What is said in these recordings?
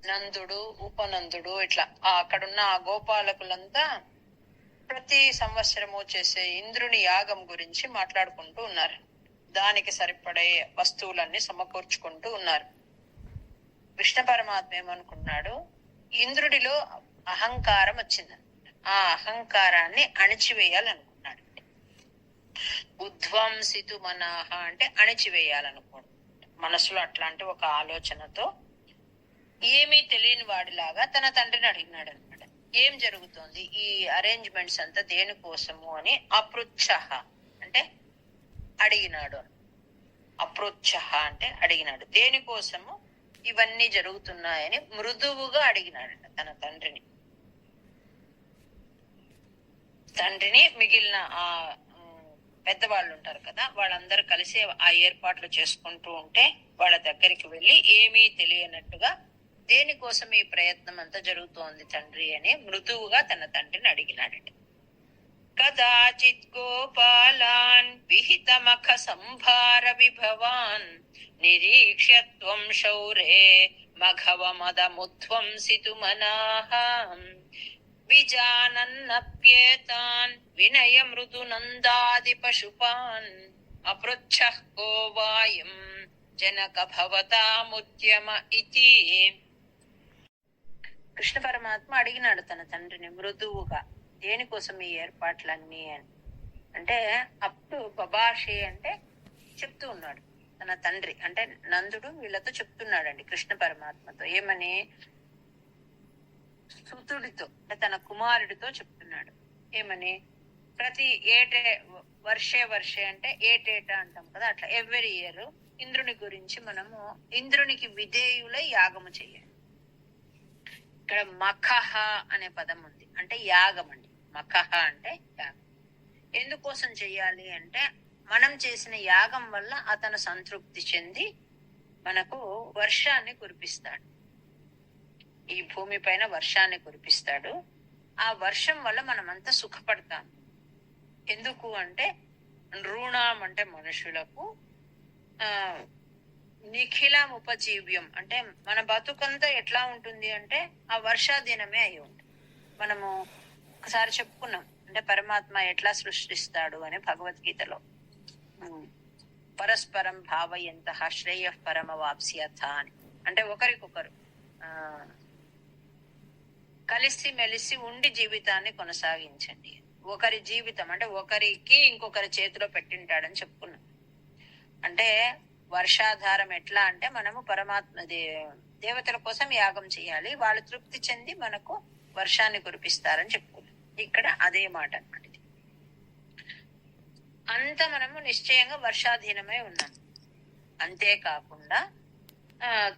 నందుడు, ఉపనందుడు ఇట్లా అక్కడున్న ఆ గోపాలకులంతా ప్రతి సంవత్సరము చేసే ఇంద్రుని యాగం గురించి మాట్లాడుకుంటూ ఉన్నారు. దానికి సరిపడే వస్తువులన్నీ సమకూర్చుకుంటూ ఉన్నారు. కృష్ణ పరమాత్మ ఏమనుకున్నాడు, ఇంద్రుడిలో అహంకారం వచ్చింది. ఆ అహంకారాన్ని అణిచివేయాలనుకున్నాడు. ఉద్వంసితు మనాహ అంటే అణిచివేయాలనుకోడు. మనసులో అట్లాంటి ఒక ఆలోచనతో ఏమీ తెలియని వాడిలాగా తన తండ్రిని అడిగినాడు అనమాట. ఏం జరుగుతోంది, ఈ అరేంజ్మెంట్స్ అంతా దేనికోసము అని అపృచ్ఛ అంటే అడిగినాడు. అపృచ్ఛ అంటే అడిగినాడు. దేనికోసము ఇవన్నీ జరుగుతున్నాయని మృదువుగా అడిగినాడంట తన తండ్రిని. మిగిలిన ఆ పెద్దవాళ్ళు ఉంటారు కదా, వాళ్ళందరూ కలిసి ఆ ఏర్పాట్లు చేసుకుంటూ ఉంటే వాళ్ళ దగ్గరికి వెళ్ళి ఏమీ తెలియనట్టుగా దేనికోసం ఈ ప్రయత్నం అంతా జరుగుతోంది తండ్రి అని మృదువుగా తన తండ్రిని అడిగినాడట. కదాచిత్ గోపాలాన్ విహితమఖ సంభార విభవాన్ నిరీక్ష్యత్వం శౌరే మఘవ మదముధ్వంసితు మనాః విజానన్నప్యేతాన్ వినయ మృదు నందాది పశుపాన్ అపృచ్ఛః కో వాయం జనక భవతాముద్యమ ఇతి. కృష్ణ పరమాత్మ అడిగినాడు తన తండ్రిని మృదువుగా, దేనికోసం ఈ ఏర్పాట్లన్నీ అని. అంటే అప్పుడు బబాషే అంటే చెప్తూ ఉన్నాడు తన తండ్రి, అంటే నందుడు వీళ్ళతో చెప్తున్నాడండి కృష్ణ పరమాత్మతో. ఏమని? సుతుడితో అంటే తన కుమారుడితో చెప్తున్నాడు. ఏమని? ప్రతి వర్షే అంటే ఏటేటా అంటాం కదా, అట్లా ఎవ్రీ ఇయర్ ఇంద్రుని గురించి మనము ఇంద్రునికి విధేయులై యాగము చేయాలి. ఇక్కడ మఖహ అనే పదం ఉంది, అంటే యాగం అండి. మఖహ అంటే యాగం. ఎందుకోసం చెయ్యాలి అంటే మనం చేసిన యాగం వల్ల అతను సంతృప్తి చెంది మనకు వర్షాన్ని కురిపిస్తాడు. ఈ భూమి పైన వర్షాన్ని కురిపిస్తాడు. ఆ వర్షం వల్ల మనమంతా సుఖపడతాం. ఎందుకు అంటే నృణాం అంటే మనుషులకు, నిఖిలం ఉపజీవ్యం అంటే మన బతుకంతా ఎట్లా ఉంటుంది అంటే ఆ వర్షాధీనమే అయి ఉంటుంది. మనము ఒకసారి చెప్పుకున్నాం, అంటే పరమాత్మ ఎట్లా సృష్టిస్తాడు అని భగవద్గీతలో. పరస్పరం భావయంత శ్రేయ పరమవాప్స్యథ అని, అంటే ఒకరికొకరు కలిసి మెలిసి ఉండి జీవితాన్ని కొనసాగించండి. ఒకరి జీవితం అంటే ఒకరికి ఇంకొకరి చేతిలో పెట్టింటాడని చెప్పుకున్నాం. అంటే వర్షాధారం ఎట్లా అంటే మనము పరమాత్మ దేవతల కోసం యాగం చేయాలి, వాళ్ళు తృప్తి చెంది మనకు వర్షాన్ని కురిపిస్తారని చెప్పుకున్నాం. ఇక్కడ అదే మాట అన్నమాట. అంత మనము నిశ్చయంగా వర్షాధీనమై ఉన్నాం. అంతేకాకుండా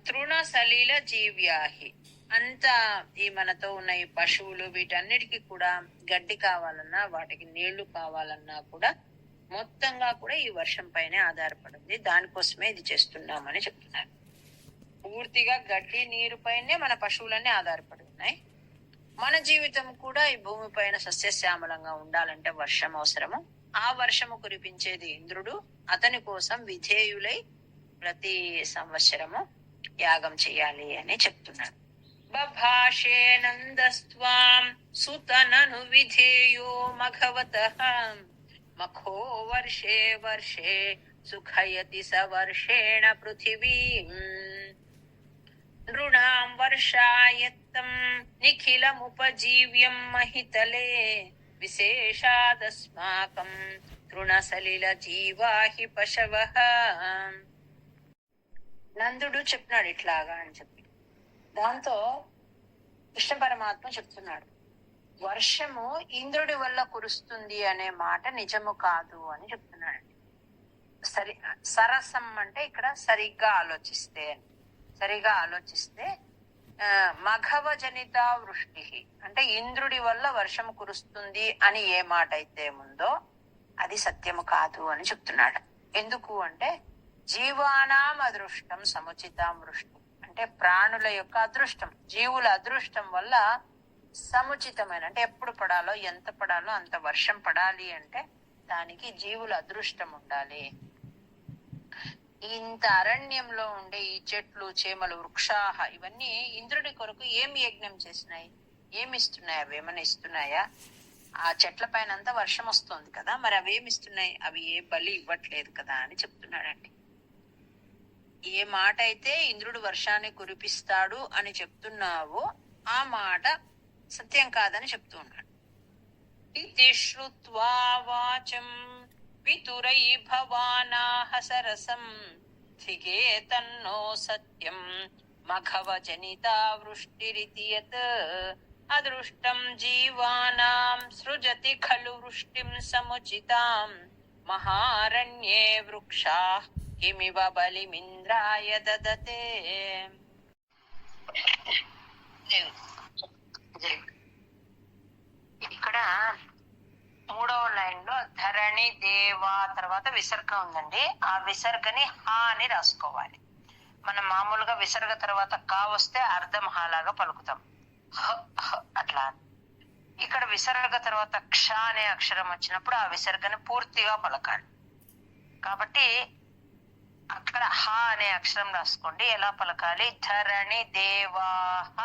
తృణ సలీల జీవ్యాహి, అంతా ఈ మనతో ఉన్న ఈ పశువులు వీటన్నిటికీ కూడా గడ్డి కావాలన్నా, వాటికి నీళ్లు కావాలన్నా కూడా మొత్తంగా కూడా ఈ వర్షం పైనే ఆధారపడింది. దానికోసమే ఇది చేస్తున్నామని చెప్తున్నారు. పూర్తిగా గడ్డి నీరు పైనే మన పశువులన్నీ ఆధారపడి ఉన్నాయి. మన జీవితం కూడా ఈ భూమి పైన సస్యశ్యామలంగా ఉండాలంటే వర్షం అవసరము. ఆ వర్షము కురిపించేది ఇంద్రుడు. అతని కోసం విధేయులై ప్రతి సంవత్సరము యాగం చేయాలి అని చెప్తున్నాడు. బభాషే నందస్త్వాం సుతనను విధేయో మఘవతః మఖో వర్షే వర్షే సుఖయతి స వర్షేణ పృథివీం నృణాం వర్షాయత్తం నిఖిలముపజీవ్యం మహితలే విశేషాదస్మాకం తృణసలిల జీవాహి పశవః. నందుడు చెప్పినాడు ఇట్లాగా అని చెప్పి, దాంతో కృష్ణ పరమాత్మ చెప్తున్నాడు, వర్షము ఇంద్రుడి వల్ల కురుస్తుంది అనే మాట నిజము కాదు అని చెప్తున్నాడు. సరసం అంటే ఇక్కడ సరిగ్గా ఆలోచిస్తే మఘవ జనిత వృష్టి అంటే ఇంద్రుడి వల్ల వర్షం కురుస్తుంది అని ఏ మాట అయితే ఉందో అది సత్యము కాదు అని చెప్తున్నాడు. ఎందుకు అంటే జీవానాం అదృష్టం సముచితం వృష్టి అంటే ప్రాణుల యొక్క అదృష్టం, జీవుల అదృష్టం వల్ల సముచితమైన అంటే ఎప్పుడు పడాలో ఎంత పడాలో అంత వర్షం పడాలి అంటే దానికి జీవుల అదృష్టం ఉండాలి. ఇంత అరణ్యంలో ఉండే ఈ చెట్లు చేమలు వృక్షాహ ఇవన్నీ ఇంద్రుడి కొరకు ఏమి యజ్ఞం చేసినాయి, ఏమి ఇస్తున్నాయి? అవి ఏమైనా ఇస్తున్నాయా? ఆ చెట్ల పైన అంతా వర్షం వస్తుంది కదా, మరి అవి ఏమి ఇస్తున్నాయి? అవి ఏ బలి ఇవ్వట్లేదు కదా అని చెప్తున్నాడండి. ఏ మాట అయితే ఇంద్రుడు వర్షాన్ని కురిపిస్తాడు అని చెప్తున్నావో ఆ మాట సత్యం కాదని చెప్తూ ఉన్నాడు. ఇతి శ్రుత్వా వాచం పితురై భవానాహ సరసం ధిగే తన్నో సత్యం మఘవ జనితా వృష్టిరితి యత్ అదృష్టం జీవానాం సృజతి ఖలు వృష్టిం సముచితాం మహారణ్యే వృక్షాః కిమివ బలిమింద్రాయ దదతే. ఇక్కడ 3వ లైన్ లో ధరణి దేవా తర్వాత విసర్గ ఉందండి. ఆ విసర్గని హా అని రాసుకోవాలి. మనం మామూలుగా విసర్గ తర్వాత కా వస్తే అర్ధం హా లాగా పలుకుతాం, అట్లా. ఇక్కడ విసర్గ తర్వాత క్ష అనే అక్షరం వచ్చినప్పుడు ఆ విసర్గని పూర్తిగా పలకాలి. కాబట్టి అక్కడ హ అనే అక్షరం రాసుకోండి. ఎలా పలకాలి? ధరణి దేవాహ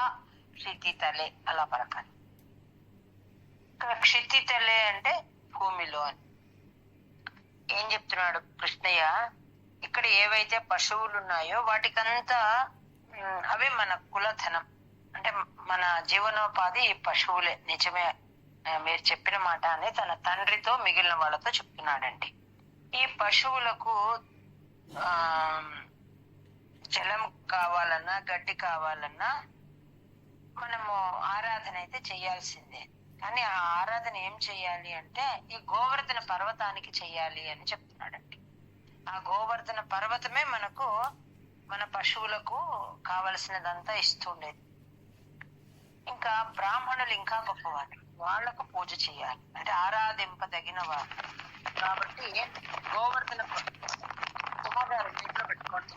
క్షితితలే అలా పలకాలి. ఇక్కడ క్షితితలే అంటే భూమిలో అని. ఏం చెప్తున్నాడు కృష్ణయ్య? ఇక్కడ ఏవైతే పశువులు ఉన్నాయో వాటికంతా అవి మన కులధనం, అంటే మన జీవనోపాధి ఈ పశువులే. నిజమే, మీరు చెప్పిన మాట అని తన తండ్రితో మిగిలిన వాళ్ళతో చెప్తున్నాడండి. ఈ పశువులకు జలం కావాలన్నా గడ్డి కావాలన్నా మనము ఆరాధన అయితే చెయ్యాల్సిందే. కానీ ఆ ఆరాధన ఏం చెయ్యాలి అంటే ఈ గోవర్ధన పర్వతానికి చెయ్యాలి అని చెప్తున్నాడండి. ఆ గోవర్ధన పర్వతమే మనకు మన పశువులకు కావలసినదంతా ఇస్తుండేది. ఇంకా బ్రాహ్మణులు ఇంకా గొప్పవారు, వాళ్లకు పూజ చేయాలి, అంటే ఆరాధింపదగిన వారు. కాబట్టి గోవర్ధన పెట్టుకోండి,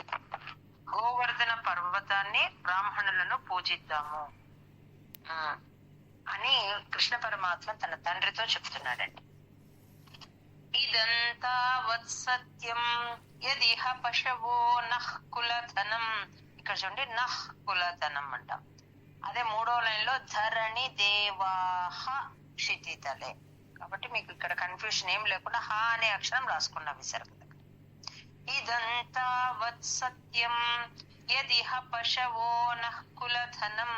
గోవర్ధన పర్వతాన్ని బ్రాహ్మణులను పూజిద్దాము అని కృష్ణ పరమాత్మ తన తండ్రితో చెప్తున్నాడండి. ఇదంతా వత్సత్యం యదిహ పశవో నః కులధనం. ఇక్కడ చూడండి, నః కులధనం అంటాం. అదే 3వ లైన్ లో ధరణి దేవాహ క్షితితలే. కాబట్టి మీకు ఇక్కడ కన్ఫ్యూషన్ ఏం లేకుండా హా అనే అక్షరం రాసుకున్న విసర్గ దగ్గర. ఇదంతా వత్సత్యం యదిహ పశవో నః కులధనం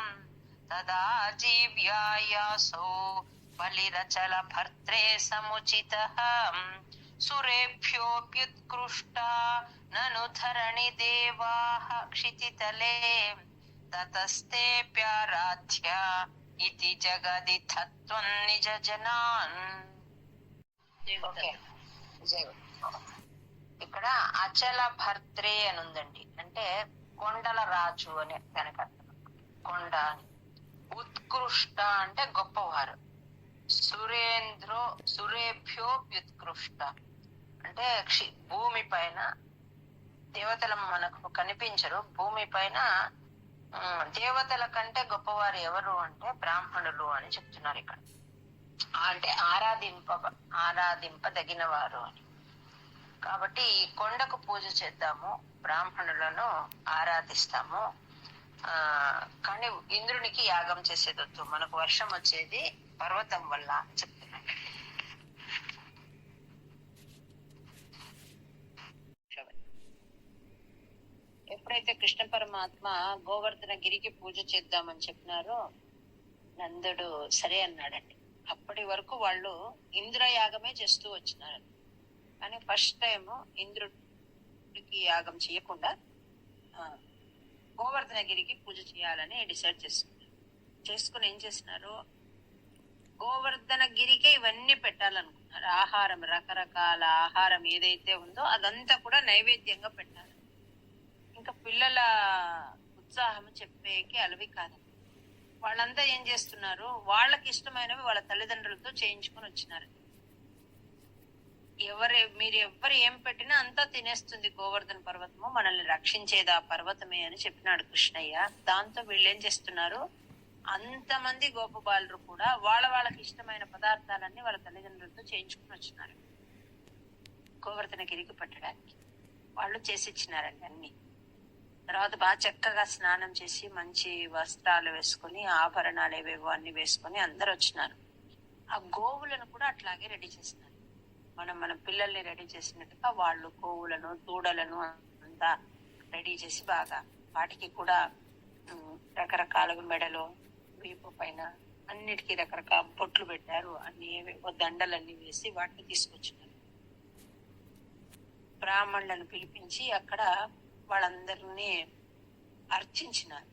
తదా జీవ్యాయాసో బలిరచల భర్త్రే సముచితః సురేభ్యోప్యుత్కృష్టా నను ధరణి దేవాః క్షితితలే తతస్తేప్యారాధ్య ఇతి జగది తత్వం నిజ జనాన్. ఇక్కడ అచల భర్త్రే అని ఉందండి, అంటే కొండల రాజు అని దానికి అర్థం. కొండ అని. ఉత్కృష్ట అంటే గొప్పవారు. సురేభ్యోప్యుత్కృష్ట అంటే భూమి పైన దేవతలు మనకు కనిపించరు, భూమి పైన దేవతల కంటే గొప్పవారు ఎవరు అంటే బ్రాహ్మణులు అని చెప్తున్నారు ఇక్కడ. అంటే ఆరాధింపదగిన వారు అని. కాబట్టి ఈ కొండకు పూజ చేద్దాము, బ్రాహ్మణులను ఆరాధిస్తాము. కానీ ఇంద్రునికి యాగం చేసేదొద్దు, మనకు వర్షం వచ్చేది పర్వతం వల్ల అని చెప్తున్నాడు. ఎప్పుడైతే కృష్ణ పరమాత్మ గోవర్ధన గిరికి పూజ చేద్దామని చెప్పినారో నందుడు సరే అన్నాడండి. అప్పటి వరకు వాళ్ళు ఇంద్రయాగమే చేస్తూ వచ్చినారు. కానీ ఫస్ట్ టైం ఇంద్రుడికి యాగం చేయకుండా గోవర్ధన గిరికి పూజ చేయాలని డిసైడ్ చేసుకుని ఏం చేసినారు, గోవర్ధన గిరికే ఇవన్నీ పెట్టాలనుకున్నారు. ఆహారం, రకరకాల ఆహారం ఏదైతే ఉందో అదంతా కూడా నైవేద్యంగా పెట్టాలి. ఇంకా పిల్లల ఉత్సాహం చెప్పేకి అలవి కాదు. వాళ్ళంతా ఏం చేస్తున్నారు, వాళ్ళకి ఇష్టమైనవి వాళ్ళ తల్లిదండ్రులతో చేయించుకొని వచ్చినారు. మీరు ఎవరు ఏం పెట్టినా అంతా తినేస్తుంది గోవర్ధన పర్వతము, మనల్ని రక్షించేది ఆ పర్వతమే అని చెప్పినాడు కృష్ణయ్య. దాంతో వీళ్ళు ఏం చేస్తున్నారు, అంతమంది గోపబాలురు కూడా వాళ్ళకి ఇష్టమైన పదార్థాలన్నీ వాళ్ళ తల్లిదండ్రులతో చేయించుకుని వచ్చినారు గోవర్ధన గిరికి పట్టడానికి. వాళ్ళు చేసి ఇచ్చినారండి అన్ని. తర్వాత బాగా చక్కగా స్నానం చేసి మంచి వస్త్రాలు వేసుకొని ఆభరణాలు ఏవేవో అన్ని వేసుకొని అందరు వచ్చినారు. ఆ గోవులను కూడా అట్లాగే రెడీ చేసినారు. మన పిల్లల్ని రెడీ చేసినట్టుగా వాళ్ళు గోవులను దూడలను అంతా రెడీ చేసి బాగా వాటికి కూడా రకరకాల మెడలో వీపు పైన అన్నిటికీ రకరకాల బొట్లు పెట్టారు. అన్ని ఏవేవో దండలన్నీ వేసి వాటిని తీసుకొచ్చినారు. బ్రాహ్మణులను పిలిపించి అక్కడ వాళ్ళందరినీ అర్చించినారు.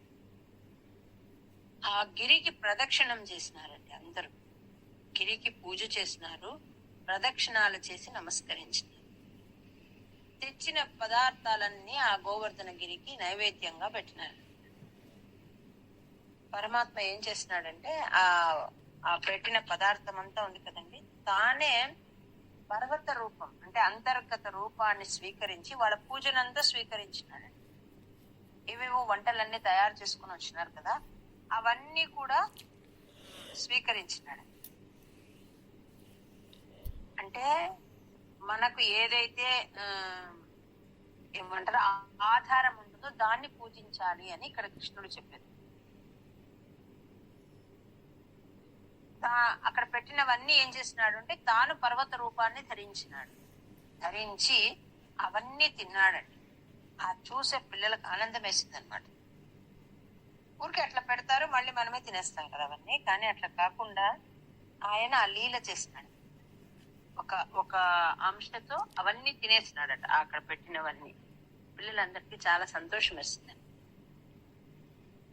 ఆ గిరికి ప్రదక్షిణం చేసినారండి. అందరూ గిరికి పూజ చేసినారు, ప్రదక్షిణాలు చేసి నమస్కరించినారు. తెచ్చిన పదార్థాలన్నీ ఆ గోవర్ధన గిరికి నైవేద్యంగా పెట్టినారు. పరమాత్మ ఏం చేసినాడంటే ఆ పెట్టిన పదార్థం అంతా ఉంది కదండి, తానే పర్వత రూపం అంటే అంతర్గత రూపాన్ని స్వీకరించి వాళ్ళ పూజనంతా స్వీకరించినాడు. ఇవేవో వంటలన్నీ తయారు చేసుకుని వచ్చినారు కదా, అవన్నీ కూడా స్వీకరించినాడు. అంటే మనకు ఏదైతే ఏమంటారు ఆధారం ఉంటుందో దాన్ని పూజించాలి అని ఇక్కడ కృష్ణుడు చెప్పారు. అక్కడ పెట్టినవన్నీ ఏం చేసినాడు అంటే తాను పర్వత రూపాన్ని ధరించి అవన్నీ తిన్నాడండి. ఆ చూసే పిల్లలకు ఆనందం వేసింది అనమాట. ఊరికి అట్లా పెడతారు, మళ్ళీ మనమే తినేస్తాం కదా అవన్నీ. కానీ అట్లా కాకుండా ఆయన ఆ లీల చేసినాడు. ఒక అంశతో అవన్నీ తినేసినాడట అక్కడ పెట్టినవన్నీ. పిల్లలందరికీ చాలా సంతోషం వేసింది.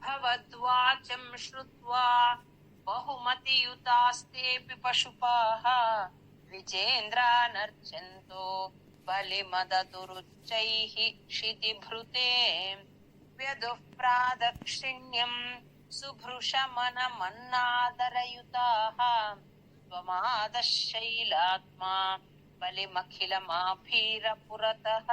భవద్వాచం శ్రుత్వా బహుమతియుతాస్తేపి పశుపాః విజేంద్రానర్చంతో బలిమదతురుచ్చైః క్షితిభృతే వ్యదుఃప్రాదక్షిణ్యం సుభృశమనమన్నాదరయుతాః త్వమాదశైలాత్మా బలిమఖిలమాభీర పురతః.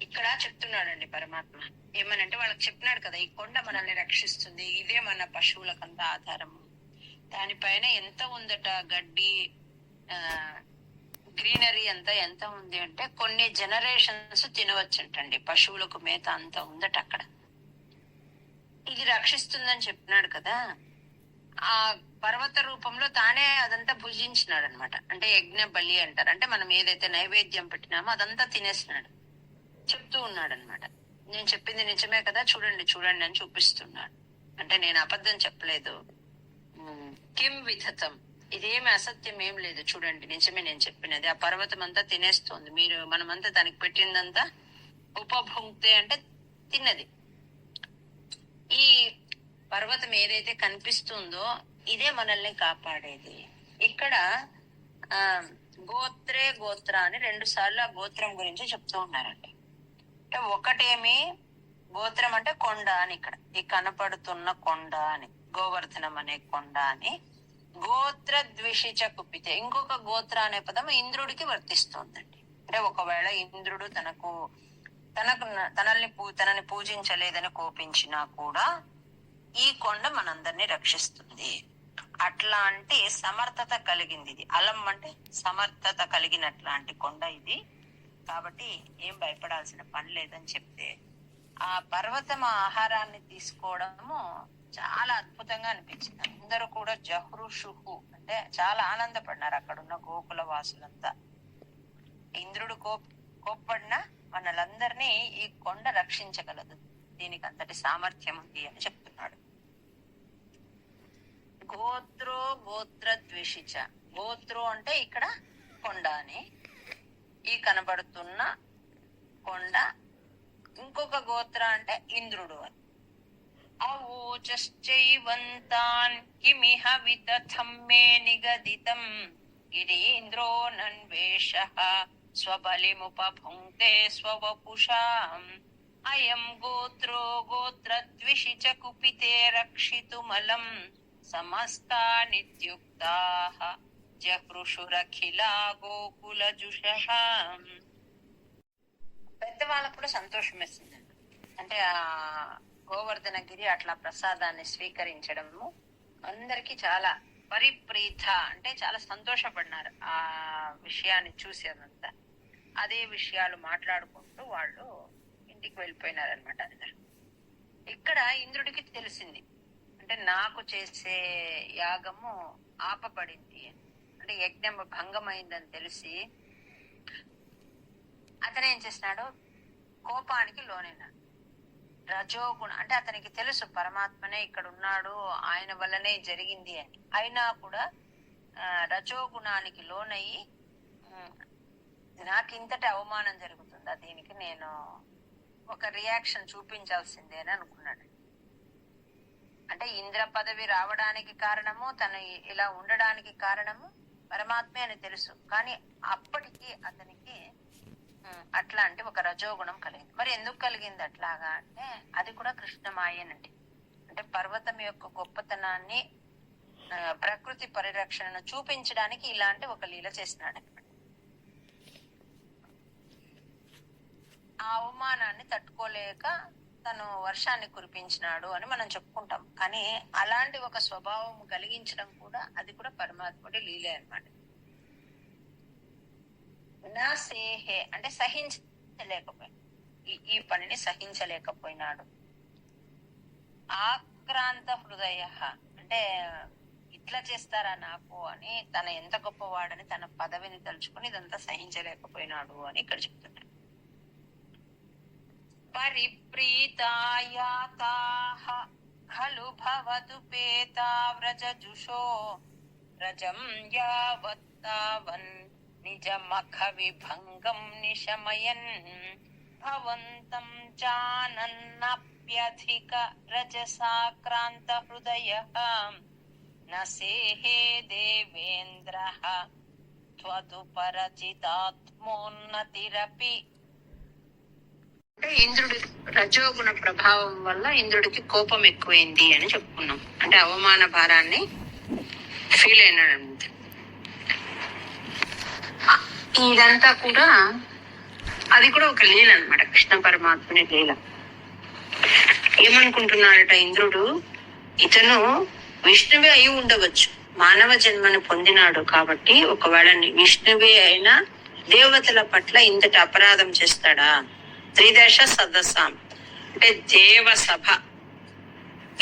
ఇక్కడ చెప్తున్నాడండి పరమాత్మ ఏమనంటే, వాళ్ళకి చెప్పినాడు కదా ఈ కొండ మనల్ని రక్షిస్తుంది, ఇదే మన పశువులకంతా ఆధారము, దానిపైన ఎంత ఉందట గడ్డి గ్రీనరీ అంతా ఎంత ఉంది అంటే కొన్ని జనరేషన్స్ తినవచ్చంటండి. పశువులకు మేత అంత ఉందట అక్కడ. ఇది రక్షిస్తుందని చెప్పినాడు కదా, ఆ పర్వత రూపంలో తానే అదంతా భుజించినాడు అనమాట. అంటే యజ్ఞ బలి అంటారు. అంటే మనం ఏదైతే నైవేద్యం పెట్టినామో అదంతా తినేసినాడు. చెప్తూ ఉన్నాడు అనమాట, నేను చెప్పింది నిజమే కదా, చూడండి చూడండి అని చూపిస్తున్నాడు. అంటే నేను అబద్ధం చెప్పలేదు, కిం విధతం, ఇదేమి అసత్యం ఏం లేదు, చూడండి నిజమే నేను చెప్పినది. ఆ పర్వతం అంతా తినేస్తోంది, మనమంతా దానికి పెట్టిందంతా ఉపభుంక్తే అంటే తిన్నది. ఈ పర్వతం ఏదైతే కనిపిస్తుందో ఇదే మనల్ని కాపాడేది. ఇక్కడ గోత్రే గోత్ర అని 2 సార్లు ఆ గోత్రం గురించి చెప్తూ ఉన్నారండి. అంటే ఒకటేమి గోత్రం అంటే కొండ అని, ఇక్కడ ఈ కనపడుతున్న కొండ అని, గోవర్ధనం అనే కొండ అని. గోత్ర ద్విషిచ కుపితే, ఇంకొక గోత్ర అనే పదం ఇంద్రుడికి వర్తిస్తుందండి. అంటే ఒకవేళ ఇంద్రుడు తనని పూజించలేదని కోపించినా కూడా ఈ కొండ మనందరినీ రక్షిస్తుంది. అట్లాంటి సమర్థత కలిగింది ఇది. అలం అంటే సమర్థత కలిగినట్లాంటి కొండ ఇది. కాబట్టి ఏం భయపడాల్సిన పని లేదని చెప్తే, ఆ పర్వతం ఆహారాన్ని తీసుకోవడము చాలా అద్భుతంగా అనిపించింది. అందరూ కూడా జహృషుహు అంటే చాలా ఆనందపడినారు అక్కడున్న గోకుల వాసులంతా. ఇంద్రుడు కోప్పడినా మనలందరినీ ఈ కొండ రక్షించగలదు, దీనికి అంతటి సామర్థ్యం ఉంది అని చెప్తున్నాడు. గోత్రో గోత్ర ద్వేషిచ, గోత్రో అంటే ఇక్కడ కొండ అని, ఈ కనబడుతున్న కొండ. ఇంకొక గోత్ర అంటే ఇంద్రుడు అని. అవోచశ్చైవంతాన్ కిమిహ వితథం మే నిగదితం గిరీంద్రో నన్వేషః స్వబలిముపభుంక్తే స్వవపుషాం అయం గోత్రో గోత్రద్విషిచ కుపితే రక్షితుమలం సమస్తానిత్యుక్తాః జహృషురఖిలా గోకులజుషః. పెద్దవాళ్ళకు కూడా సంతోషం వేసిందండి. అంటే ఆ గోవర్ధనగిరి అట్లా ప్రసాదాన్ని స్వీకరించడము అందరికి చాలా పరిప్రీత అంటే చాలా సంతోషపడినారు ఆ విషయాన్ని చూసి. అదంతా అదే విషయాలు మాట్లాడుకుంటూ వాళ్ళు ఇంటికి వెళ్ళిపోయినారనమాట అందరు. ఇక్కడ ఇంద్రుడికి తెలిసింది, అంటే నాకు చేసే యాగము ఆపబడింది, అంటే యజ్ఞం భంగమైందని తెలిసి అతను ఏం చేసినాడు, కోపానికి లోనైనాడు. రజోగుణ అంటే అతనికి తెలుసు పరమాత్మనే ఇక్కడ ఉన్నాడు, ఆయన వల్లనే జరిగింది అని. అయినా కూడా రజోగుణానికి లోనయ్యి నాకు ఇంతటి అవమానం జరుగుతుందా, దీనికి నేను ఒక రియాక్షన్ చూపించాల్సిందే అని అనుకున్నాడు. అంటే ఇంద్ర పదవి రావడానికి కారణము, తను ఇలా ఉండడానికి కారణము పరమాత్మే అని తెలుసు. కానీ అప్పటికి అతనికి అట్లా అంటే ఒక రజోగుణం కలిగింది. మరి ఎందుకు కలిగింది అట్లాగా అంటే అది కూడా కృష్ణమాయేనండి. అంటే పర్వతం యొక్క గొప్పతనాన్ని, ప్రకృతి పరిరక్షణను చూపించడానికి ఇలాంటి ఒక లీల చేసినాడు అనమాట. ఆ అవమానాన్ని తట్టుకోలేక తను వర్షాన్ని కురిపించినాడు అని మనం చెప్పుకుంటాం. కానీ అలాంటి ఒక స్వభావం కలిగించడం కూడా అది కూడా పరమాత్ముడి లీలే అనమాట. నా సేహే అంటే సహించలేకపోయాడు, ఈ పనిని సహించలేకపోయినాడు. ఆక్రాంత హృదయ అంటే ఇట్లా చేస్తారా నాకు అని, తన ఎంత గొప్పవాడని తన పదవిని తలుచుకుని ఇదంతా సహించలేకపోయినాడు అని ఇక్కడ చెప్తున్నాడు. పరిప్రీతాయాతాః ఖలు భవతు పేతావ్రజజుషో రజం యావత్తావన్ నిజమఖ విభంగం నిశమయన్ భవంతం జానన్నప్యధిక రజసాక్రాంత హృదయః నసేహే దేవేంద్రః త్వదు పరచితాత్మోన్నతిరపి. అంటే ఇంద్రుడి రజోగుణ ప్రభావం వల్ల ఇంద్రుడికి కోపం ఎక్కువైంది అని చెప్పుకున్నాం. అంటే అవమాన భారాన్ని ఫీల్ అయినాడు. ఇదంతా కూడా అది కూడా ఒక లీల అనమాట, కృష్ణ పరమాత్మని లీల. ఏమనుకుంటున్నాడట ఇంద్రుడు, ఇతను విష్ణువే అయి ఉండవచ్చు, మానవ జన్మను పొందినాడు కాబట్టి ఒకవేళ విష్ణువే అయినా దేవతల పట్ల ఇంతటి అపరాధం చేస్తాడా? త్రిదశ సదస్సాం అంటే దేవ సభ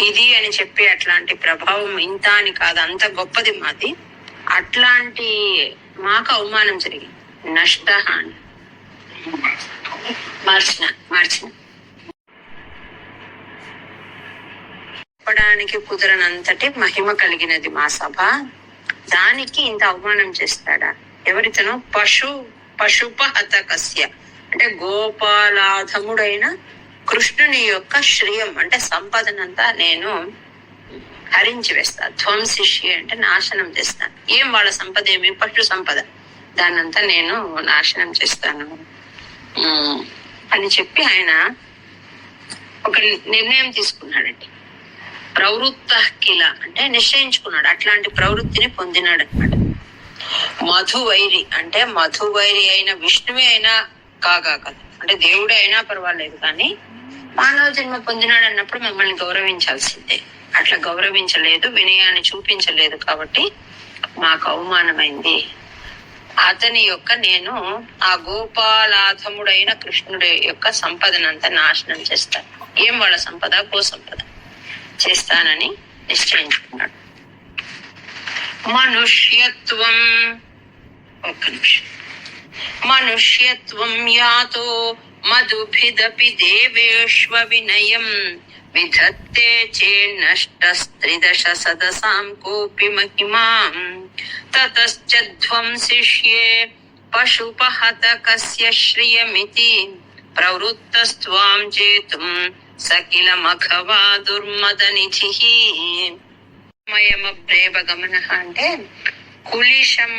ఇది అని చెప్పి అట్లాంటి ప్రభావం ఇంత అని కాదు, అంత గొప్పది మాది, అట్లాంటి మాకు అవమానం జరిగింది. నష్ట మార్చిన చెప్పడానికి కుదరనంతటి మహిమ కలిగినది మా సభ, దానికి ఇంత అవమానం చేస్తాడా? ఎవరితను? పశుపహతకస్య అంటే గోపాలాధముడైన కృష్ణుని యొక్క శ్రియం అంటే సంపదనంతా నేను హరించి వేస్తా. ధ్వంసిష్య అంటే నాశనం చేస్తాను. ఏం వాళ్ళ సంపద ఏమి? పశు సంపద, దాన్నంతా నేను నాశనం చేస్తాను అని చెప్పి ఆయన ఒక నిర్ణయం తీసుకున్నాడండి. ప్రవృత్త కిల అంటే నిశ్చయించుకున్నాడు, అట్లాంటి ప్రవృత్తిని పొందినాడు అనమాట. మధువైరి అంటే మధువైరి అయిన విష్ణువే అయినా కాదు, అంటే దేవుడే అయినా పర్వాలేదు, కానీ మానవ జన్మ పొందినాడు అన్నప్పుడు మమ్మల్ని గౌరవించాల్సిందే. అట్లా గౌరవించలేదు, వినయాన్ని చూపించలేదు, కాబట్టి మాకు అవమానమైంది. అతని యొక్క నేను ఆ గోపాలాధముడైన కృష్ణుడి యొక్క సంపదనంతా నాశనం చేస్తాను. ఏం వాళ్ళ సంపద? గో సంపద చేస్తానని నిశ్చయించుకున్నాడు. మనుష్యత్వం ఒక్క నిమిషం. మనుష్యత్వం యాతో మధుభిదపి దేవేష్వ వినయం విధత్తే చేన్నష్టస్త్రిదశ సదసాం కోపి మహిమాం తతశ్చధ్వంసిష్యే పశుపహతకస్య శ్రియమితి ప్రవృత్తస్త్వాం చేతుం సకిల మఘవా దుర్మదనిధిః. మయమబ్రేవ గమనః అంటే కులిశం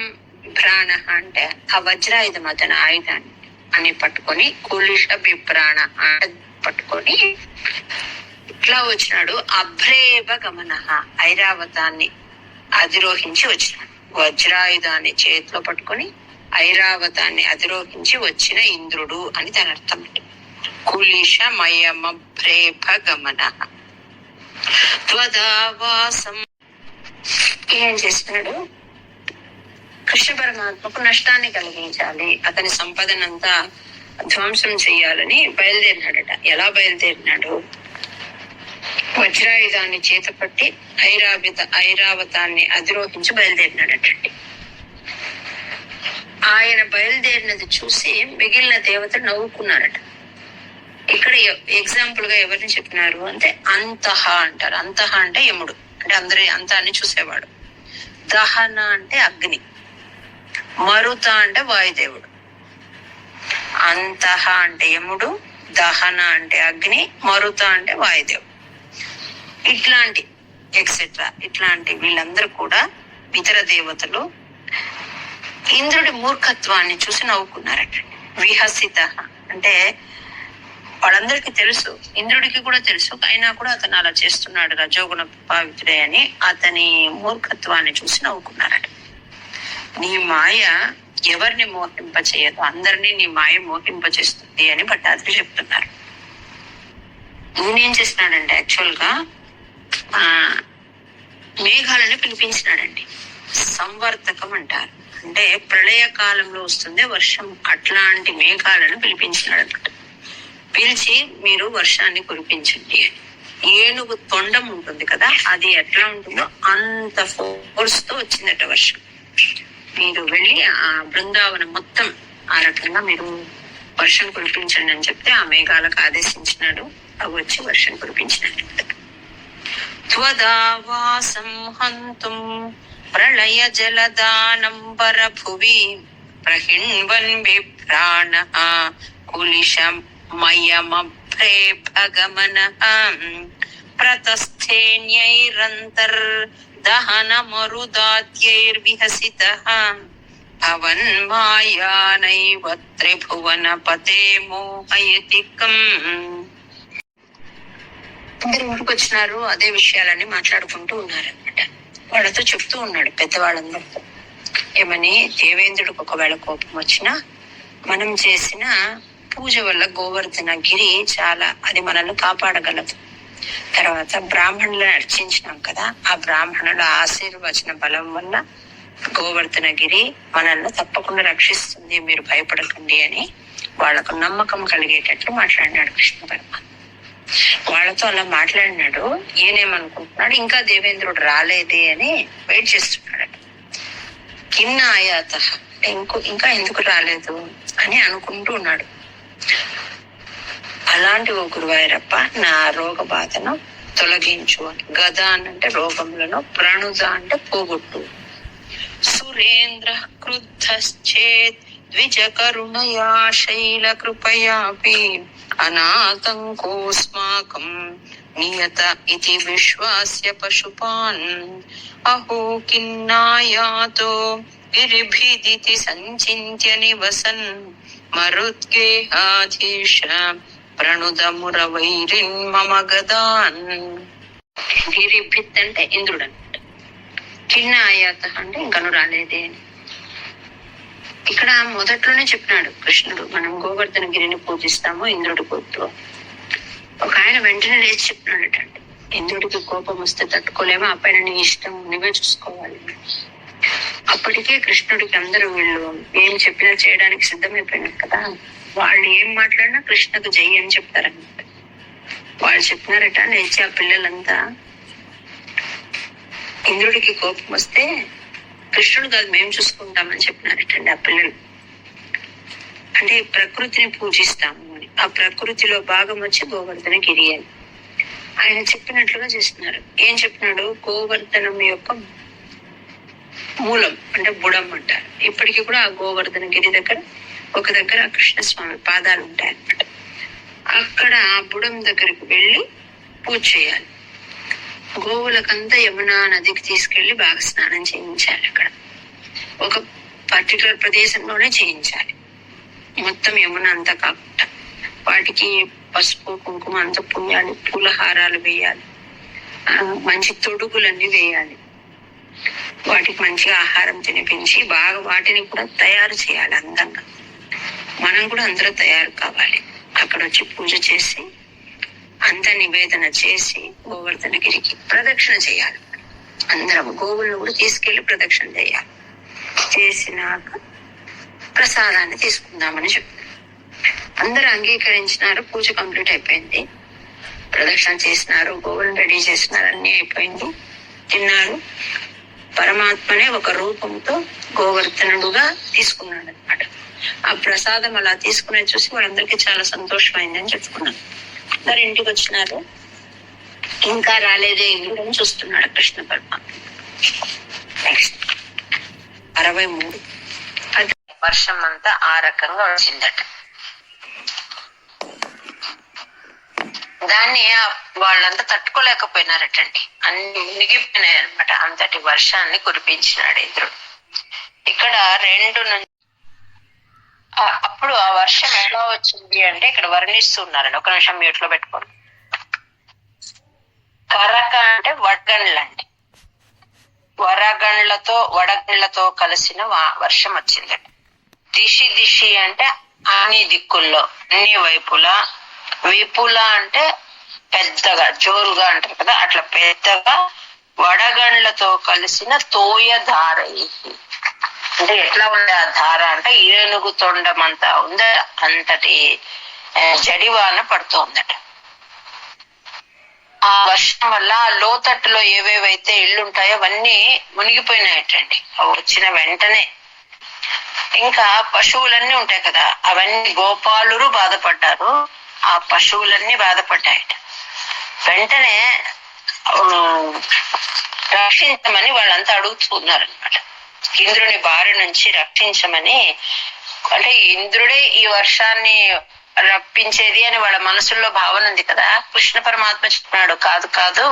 భ్రాణ అంటే ఆ వజ్రాయుధం, అతని ఆయుధాన్ని అని పట్టుకొని కులిష బిభ్రాణ పట్టుకొని ఇట్లా వచ్చినాడు. అభ్రేవ గమన ఐరావతాన్ని అధిరోహించి వచ్చినాడు. వజ్రాయుధాన్ని చేతిలో పట్టుకొని ఐరావతాన్ని అధిరోహించి వచ్చిన ఇంద్రుడు అని దాని అర్థం. కులిష మయమభ్రేభ గమన త్వదావాసం ఏం చేసినాడు, కృష్ణ పరమాత్మకు నష్టాన్ని కలిగించాలి, అతని సంపదనంతా ధ్వంసం చెయ్యాలని బయలుదేరినాడట. ఎలా బయలుదేరినాడు, వజ్రాయుధాన్ని చేతపట్టి ఐరావతాన్ని అధిరోహించి బయలుదేరినాడటండి. ఆయన బయలుదేరినది చూసి మిగిలిన దేవతలు నవ్వుకున్నారట. ఇక్కడ ఎగ్జాంపుల్ గా ఎవరిని చెప్పినారు అంటే అంతః అంటారు. అంతః అంటే యముడు, అంటే అందరి అంతాన్ని చూసేవాడు. దహన అంటే అగ్ని, మరుత అంటే వాయుదేవుడు. అంతః అంటే యముడు, దహన అంటే అగ్ని, మరుత అంటే వాయుదేవుడు. ఇట్లాంటి ఎక్సెట్రా ఇట్లాంటి వీళ్ళందరూ కూడా ఇతర దేవతలు ఇంద్రుడి మూర్ఖత్వాన్ని చూసి నవ్వుకున్నారట. విహసిత అంటే వాళ్ళందరికీ తెలుసు, ఇంద్రుడికి కూడా తెలుసు, అయినా కూడా అతను అలా చేస్తున్నాడు రజోగుణ పావితుడే అని అతని మూర్ఖత్వాన్ని చూసి నవ్వుకున్నారట. నీ మాయ ఎవరిని మోహింప చేయదు, అందరినీ నీ మాయ మోహింప చేస్తుంది అని భట్టాద్రి చెప్తున్నారు. ఈయనేం చేస్తున్నాడంటే యాక్చువల్ గా మేఘాలను పిలిపించినాడండి. సంవర్తకం అంటారు, అంటే ప్రళయ కాలంలో వస్తుంది వర్షం, అట్లాంటి మేఘాలను పిలిపించినాడు అనమాట. పిలిచి మీరు వర్షాన్ని కురిపించండి అని. ఏనుగు తొండం ఉంటుంది కదా, అది ఎట్లా ఉంటుందో అంత ఫోర్స్ తో వచ్చిందట వర్షం. మీరు వెళ్ళి ఆ బృందావనం మొత్తం ఆ రకంగా మీరు వర్షం కురిపించండి అని చెప్తే ఆ మేఘాలకు ఆదేశించినాడు. అవి వచ్చి వర్షం కురిపించినాడు. త్వదావాసం హంతుం ప్రళయ జలదానంబర భువి ప్రహిణ్వన్ విభ్రాణ కులిశమయమభ్రే భగమనః ప్రతస్థేన్యైరంతర్ దహన మరుదాత్యైర్విహసితః భవన్ మాయానైవ త్రిభువన పతే మోహయతికం. ఇద్దరు ఊరికి వచ్చినారు, అదే విషయాలన్నీ మాట్లాడుకుంటూ ఉన్నారనమాట. వాళ్ళతో చెప్తూ ఉన్నాడు పెద్దవాళ్ళందరితో. ఏమని, దేవేంద్రుడికి ఒకవేళ కోపం వచ్చినా మనం చేసిన పూజ వల్ల గోవర్ధన గిరి చాలా అది మనల్ని కాపాడగలదు. తర్వాత బ్రాహ్మణులను అర్చించినాం కదా, ఆ బ్రాహ్మణుల ఆశీర్వచన బలం వల్ల గోవర్ధన గిరి మనల్ని తప్పకుండా రక్షిస్తుంది, మీరు భయపడకండి అని వాళ్ళకు నమ్మకం కలిగేటట్లు మాట్లాడినాడు కృష్ణ పరమాత్మ. వాళ్ళతో అలా మాట్లాడినాడు. ఈయనేమనుకుంటున్నాడు, ఇంకా దేవేంద్రుడు రాలేదే అని వెయిట్ చేస్తున్నాడు. కిన్న ఆయాత ఇంకా ఎందుకు రాలేదు అని అనుకుంటూ ఉన్నాడు. అలాంటి ఓ గురువాయూరప్ప నా రోగ బాధను తొలగించు అని. గద అంటే రోగములను, ప్రణుద అంటే పోగొట్టు. సురేంద్ర క్రుద్ధశ్చేత్ ద్విజ కరుణయా శైల కృపయాపి అనాతంకోస్మాకం నియత ఇతి విశ్వాస్య పశుపాన్ అహో కిన్నాయాతో గిరిభిదితి సంచింత్య నివసన్ మరుద్గేహాధీశ ప్రణుదమురవైరిన్ మమ గదాన్. గిరిభిత్ అంటే ఇంద్రుడు అన్నమాట. కిన్న ఆయాత అంటే ఇంకను రాలేదే అని. ఇక్కడ మొదట్లోనే చెప్పినాడు కృష్ణుడు, మనం గోవర్ధన గిరిని పూజిస్తాము ఇంద్రుడి కోపంతో. ఒక ఆయన వెంటనే లేచి చెప్పినాడటండి, ఇంద్రుడికి కోపం వస్తే తట్టుకోలేమో, ఆ పైన నీ ఇష్టం, నువ్వే చూసుకోవాలి. అప్పటికే కృష్ణుడికి అందరూ వీళ్ళు ఏం చెప్పినా చేయడానికి సిద్ధమైపోయినారు కదా. వాళ్ళు ఏం మాట్లాడినా కృష్ణకు జై అని చెప్తారన్నమాట. వాళ్ళు చెప్పినారట, లేచి ఆ పిల్లలంతా ఇంద్రుడికి కోపం వస్తే కృష్ణుడు కాదు మేము చూసుకుంటామని చెప్పినారటండి ఆ పిల్లలు. అంటే ప్రకృతిని పూజిస్తాము అని. ఆ ప్రకృతిలో భాగం వచ్చి గోవర్ధన గిరి అని ఆయన చెప్పినట్లుగా చేస్తున్నారు. ఏం చెప్పినాడు, గోవర్ధనం యొక్క మూలం అంటే బుడం అంటారు. ఇప్పటికీ కూడా ఆ గోవర్ధన గిరి దగ్గర ఒక దగ్గర కృష్ణస్వామి పాదాలు ఉంటాయి అన్నమాట. అక్కడ ఆ బుడం దగ్గరికి వెళ్ళి పూజ చేయాలి. గోవులకంతా యమునా నదికి తీసుకెళ్లి బాగా స్నానం చేయించాలి. అక్కడ ఒక పర్టికులర్ ప్రదేశంలోనే చేయించాలి, మొత్తం యమున అంతా కాకుండా. వాటికి పసుపు కుంకుమ అంతా పూయాలి, పూలహారాలు వేయాలి, మంచి తొడుగులన్నీ వేయాలి, వాటికి మంచిగా ఆహారం తినిపించి బాగా వాటిని కూడా తయారు చేయాలి అందంగా. మనం కూడా అందరూ తయారు కావాలి. అక్కడ వచ్చి పూజ చేసి అంత నివేదన చేసి గోవర్ధన గిరికి ప్రదక్షిణ చేయాలి. అందరం గోవులను కూడా తీసుకెళ్లి ప్రదక్షిణ చేయాలి. చేసినాక ప్రసాదాన్ని తీసుకుందామని చెప్పారు. అందరూ అంగీకరించినారు. పూజ కంప్లీట్ అయిపోయింది. ప్రదక్షిణ చేసినారు, గోవులను రెడీ చేసినారు, అన్ని అయిపోయింది. తిన్నారు. పరమాత్మనే ఒక రూపంతో గోవర్ధనుడుగా తీసుకున్నాడు అనమాట. ఆ ప్రసాదం అలా తీసుకునేది చూసి వాళ్ళందరికీ చాలా సంతోషమైందని చెప్పుకున్నాను. మరి ఇంటికి వచ్చినారు. ఇంకా రాలేదే ఇంద్రుడని చూస్తున్నాడు కృష్ణ పరమాత్మ. నెక్స్ట్ 63 అది వర్షం అంతా ఆ రకంగా వచ్చిందట. దాన్ని వాళ్ళంతా తట్టుకోలేకపోయినారటండి. అన్ని మునిగిపోయినాయి అనమాట. అంతటి వర్షాన్ని కురిపించినాడు ఇంద్రుడు. ఇక్కడ 2 నుంచి అప్పుడు ఆ వర్షం ఎలా వచ్చింది అంటే ఇక్కడ వర్ణిస్తున్నారండి. ఒక నిమిషం మ్యూట్ లో పెట్టుకోండి. కరక అంటే వడగండ్లండి. వడగండ్లతో కలిసిన వర్షం వచ్చిందండి. దిశి అంటే అన్ని దిక్కుల్లో, అన్ని వైపులా. విపుల అంటే పెద్దగా, జోరుగా అంటారు కదా, అట్లా పెద్దగా వడగండ్లతో కలిసిన తోయధారై. అంటే ఎట్లా ఉంది ఆ ధార అంటే ఏనుగు తొండమంతా ఉందట. అంతటి జడివాన పడుతోందట. ఆ వర్షం వల్ల ఆ లోతట్టులో ఏవేవైతే ఇళ్ళుంటాయో అవన్నీ మునిగిపోయినాయటండి. అవి వచ్చిన వెంటనే ఇంకా పశువులన్నీ ఉంటాయి కదా, అవన్నీ గోపాలురు బాధపడ్డారు. ఆ పశువులన్నీ బాధపడ్డాయట. వెంటనే రక్షించమని వాళ్ళంతా అడుగుతున్నారనమాట. ఇంద్రుని బారి నుంచి రక్షించమని. అంటే ఇంద్రుడే ఈ వర్షాన్ని రప్పించేది అని వాళ్ళ మనసుల్లో భావన ఉంది కదా. కృష్ణ పరమాత్మ చెప్పినాడు, కాదు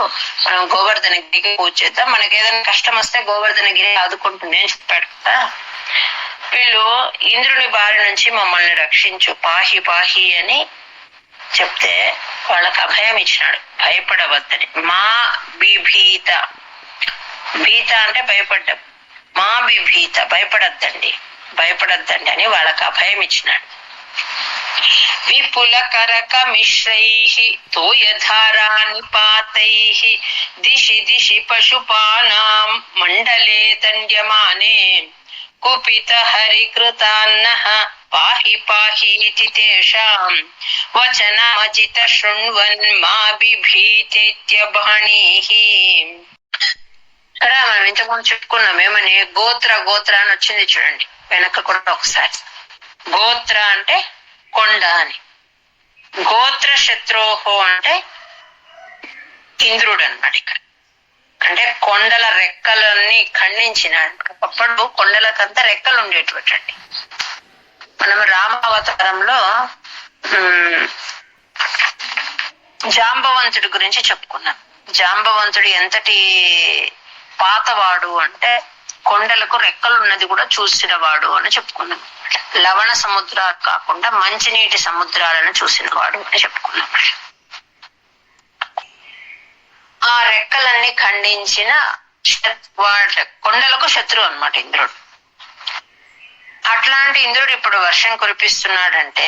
మనం గోవర్ధనగిరికి పూజ చేద్దాం, మనకి ఏదైనా కష్టం వస్తే గోవర్ధనగిరి ఆదుకుంటుంది అని చెప్పాడు కదా. వీళ్ళు ఇంద్రుని బారి నుంచి మమ్మల్ని రక్షించు, పాహి అని చెప్తే వాళ్ళకి అభయం ఇచ్చినాడు, భయపడవద్దని. మా బిభీత, భీత అంటే భయపడ్డం, మా బిభీత భయపడద్దండి అని వాళ్ళకి అభయం ఇచ్చినాడు. విపుల కరక మిశ్రైః తోయధారా నిపాతైః దిశి పశుపానాం మండలే దండ్యమానే కుపిత హరికృతాన్నః పాహి తేషాం వచనమజిత శృణ్వన్ మా బిభీతేత్యభణీః. ఇక్కడ మనం ఇంతకుముందు చెప్పుకున్నాం ఏమని, గోత్ర అని వచ్చింది చూడండి వెనక కూడా ఒకసారి. గోత్ర అంటే కొండ అని, గోత్ర శత్రోహో అంటే ఇంద్రుడు అన్నమాట. ఇక్కడ అంటే కొండల రెక్కలన్నీ ఖండించినాడు. అప్పుడు కొండలకంతా రెక్కలు ఉండేటటువంటి. మనం రామావతారంలో జాంబవంతుడి గురించి చెప్పుకున్నాం. జాంబవంతుడు ఎంతటి పాతవాడు అంటే కొండలకు రెక్కలు ఉన్నది కూడా చూసిన వాడు అని చెప్పుకున్నాం. లవణ సముద్రాలు కాకుండా మంచినీటి సముద్రాలను చూసిన వాడు అని చెప్పుకున్నాం. ఆ రెక్కలన్నీ ఖండించిన కొండలకు శత్రువు అన్నమాట ఇంద్రుడు. అట్లాంటి ఇంద్రుడు ఇప్పుడు వర్షం కురిపిస్తున్నాడంటే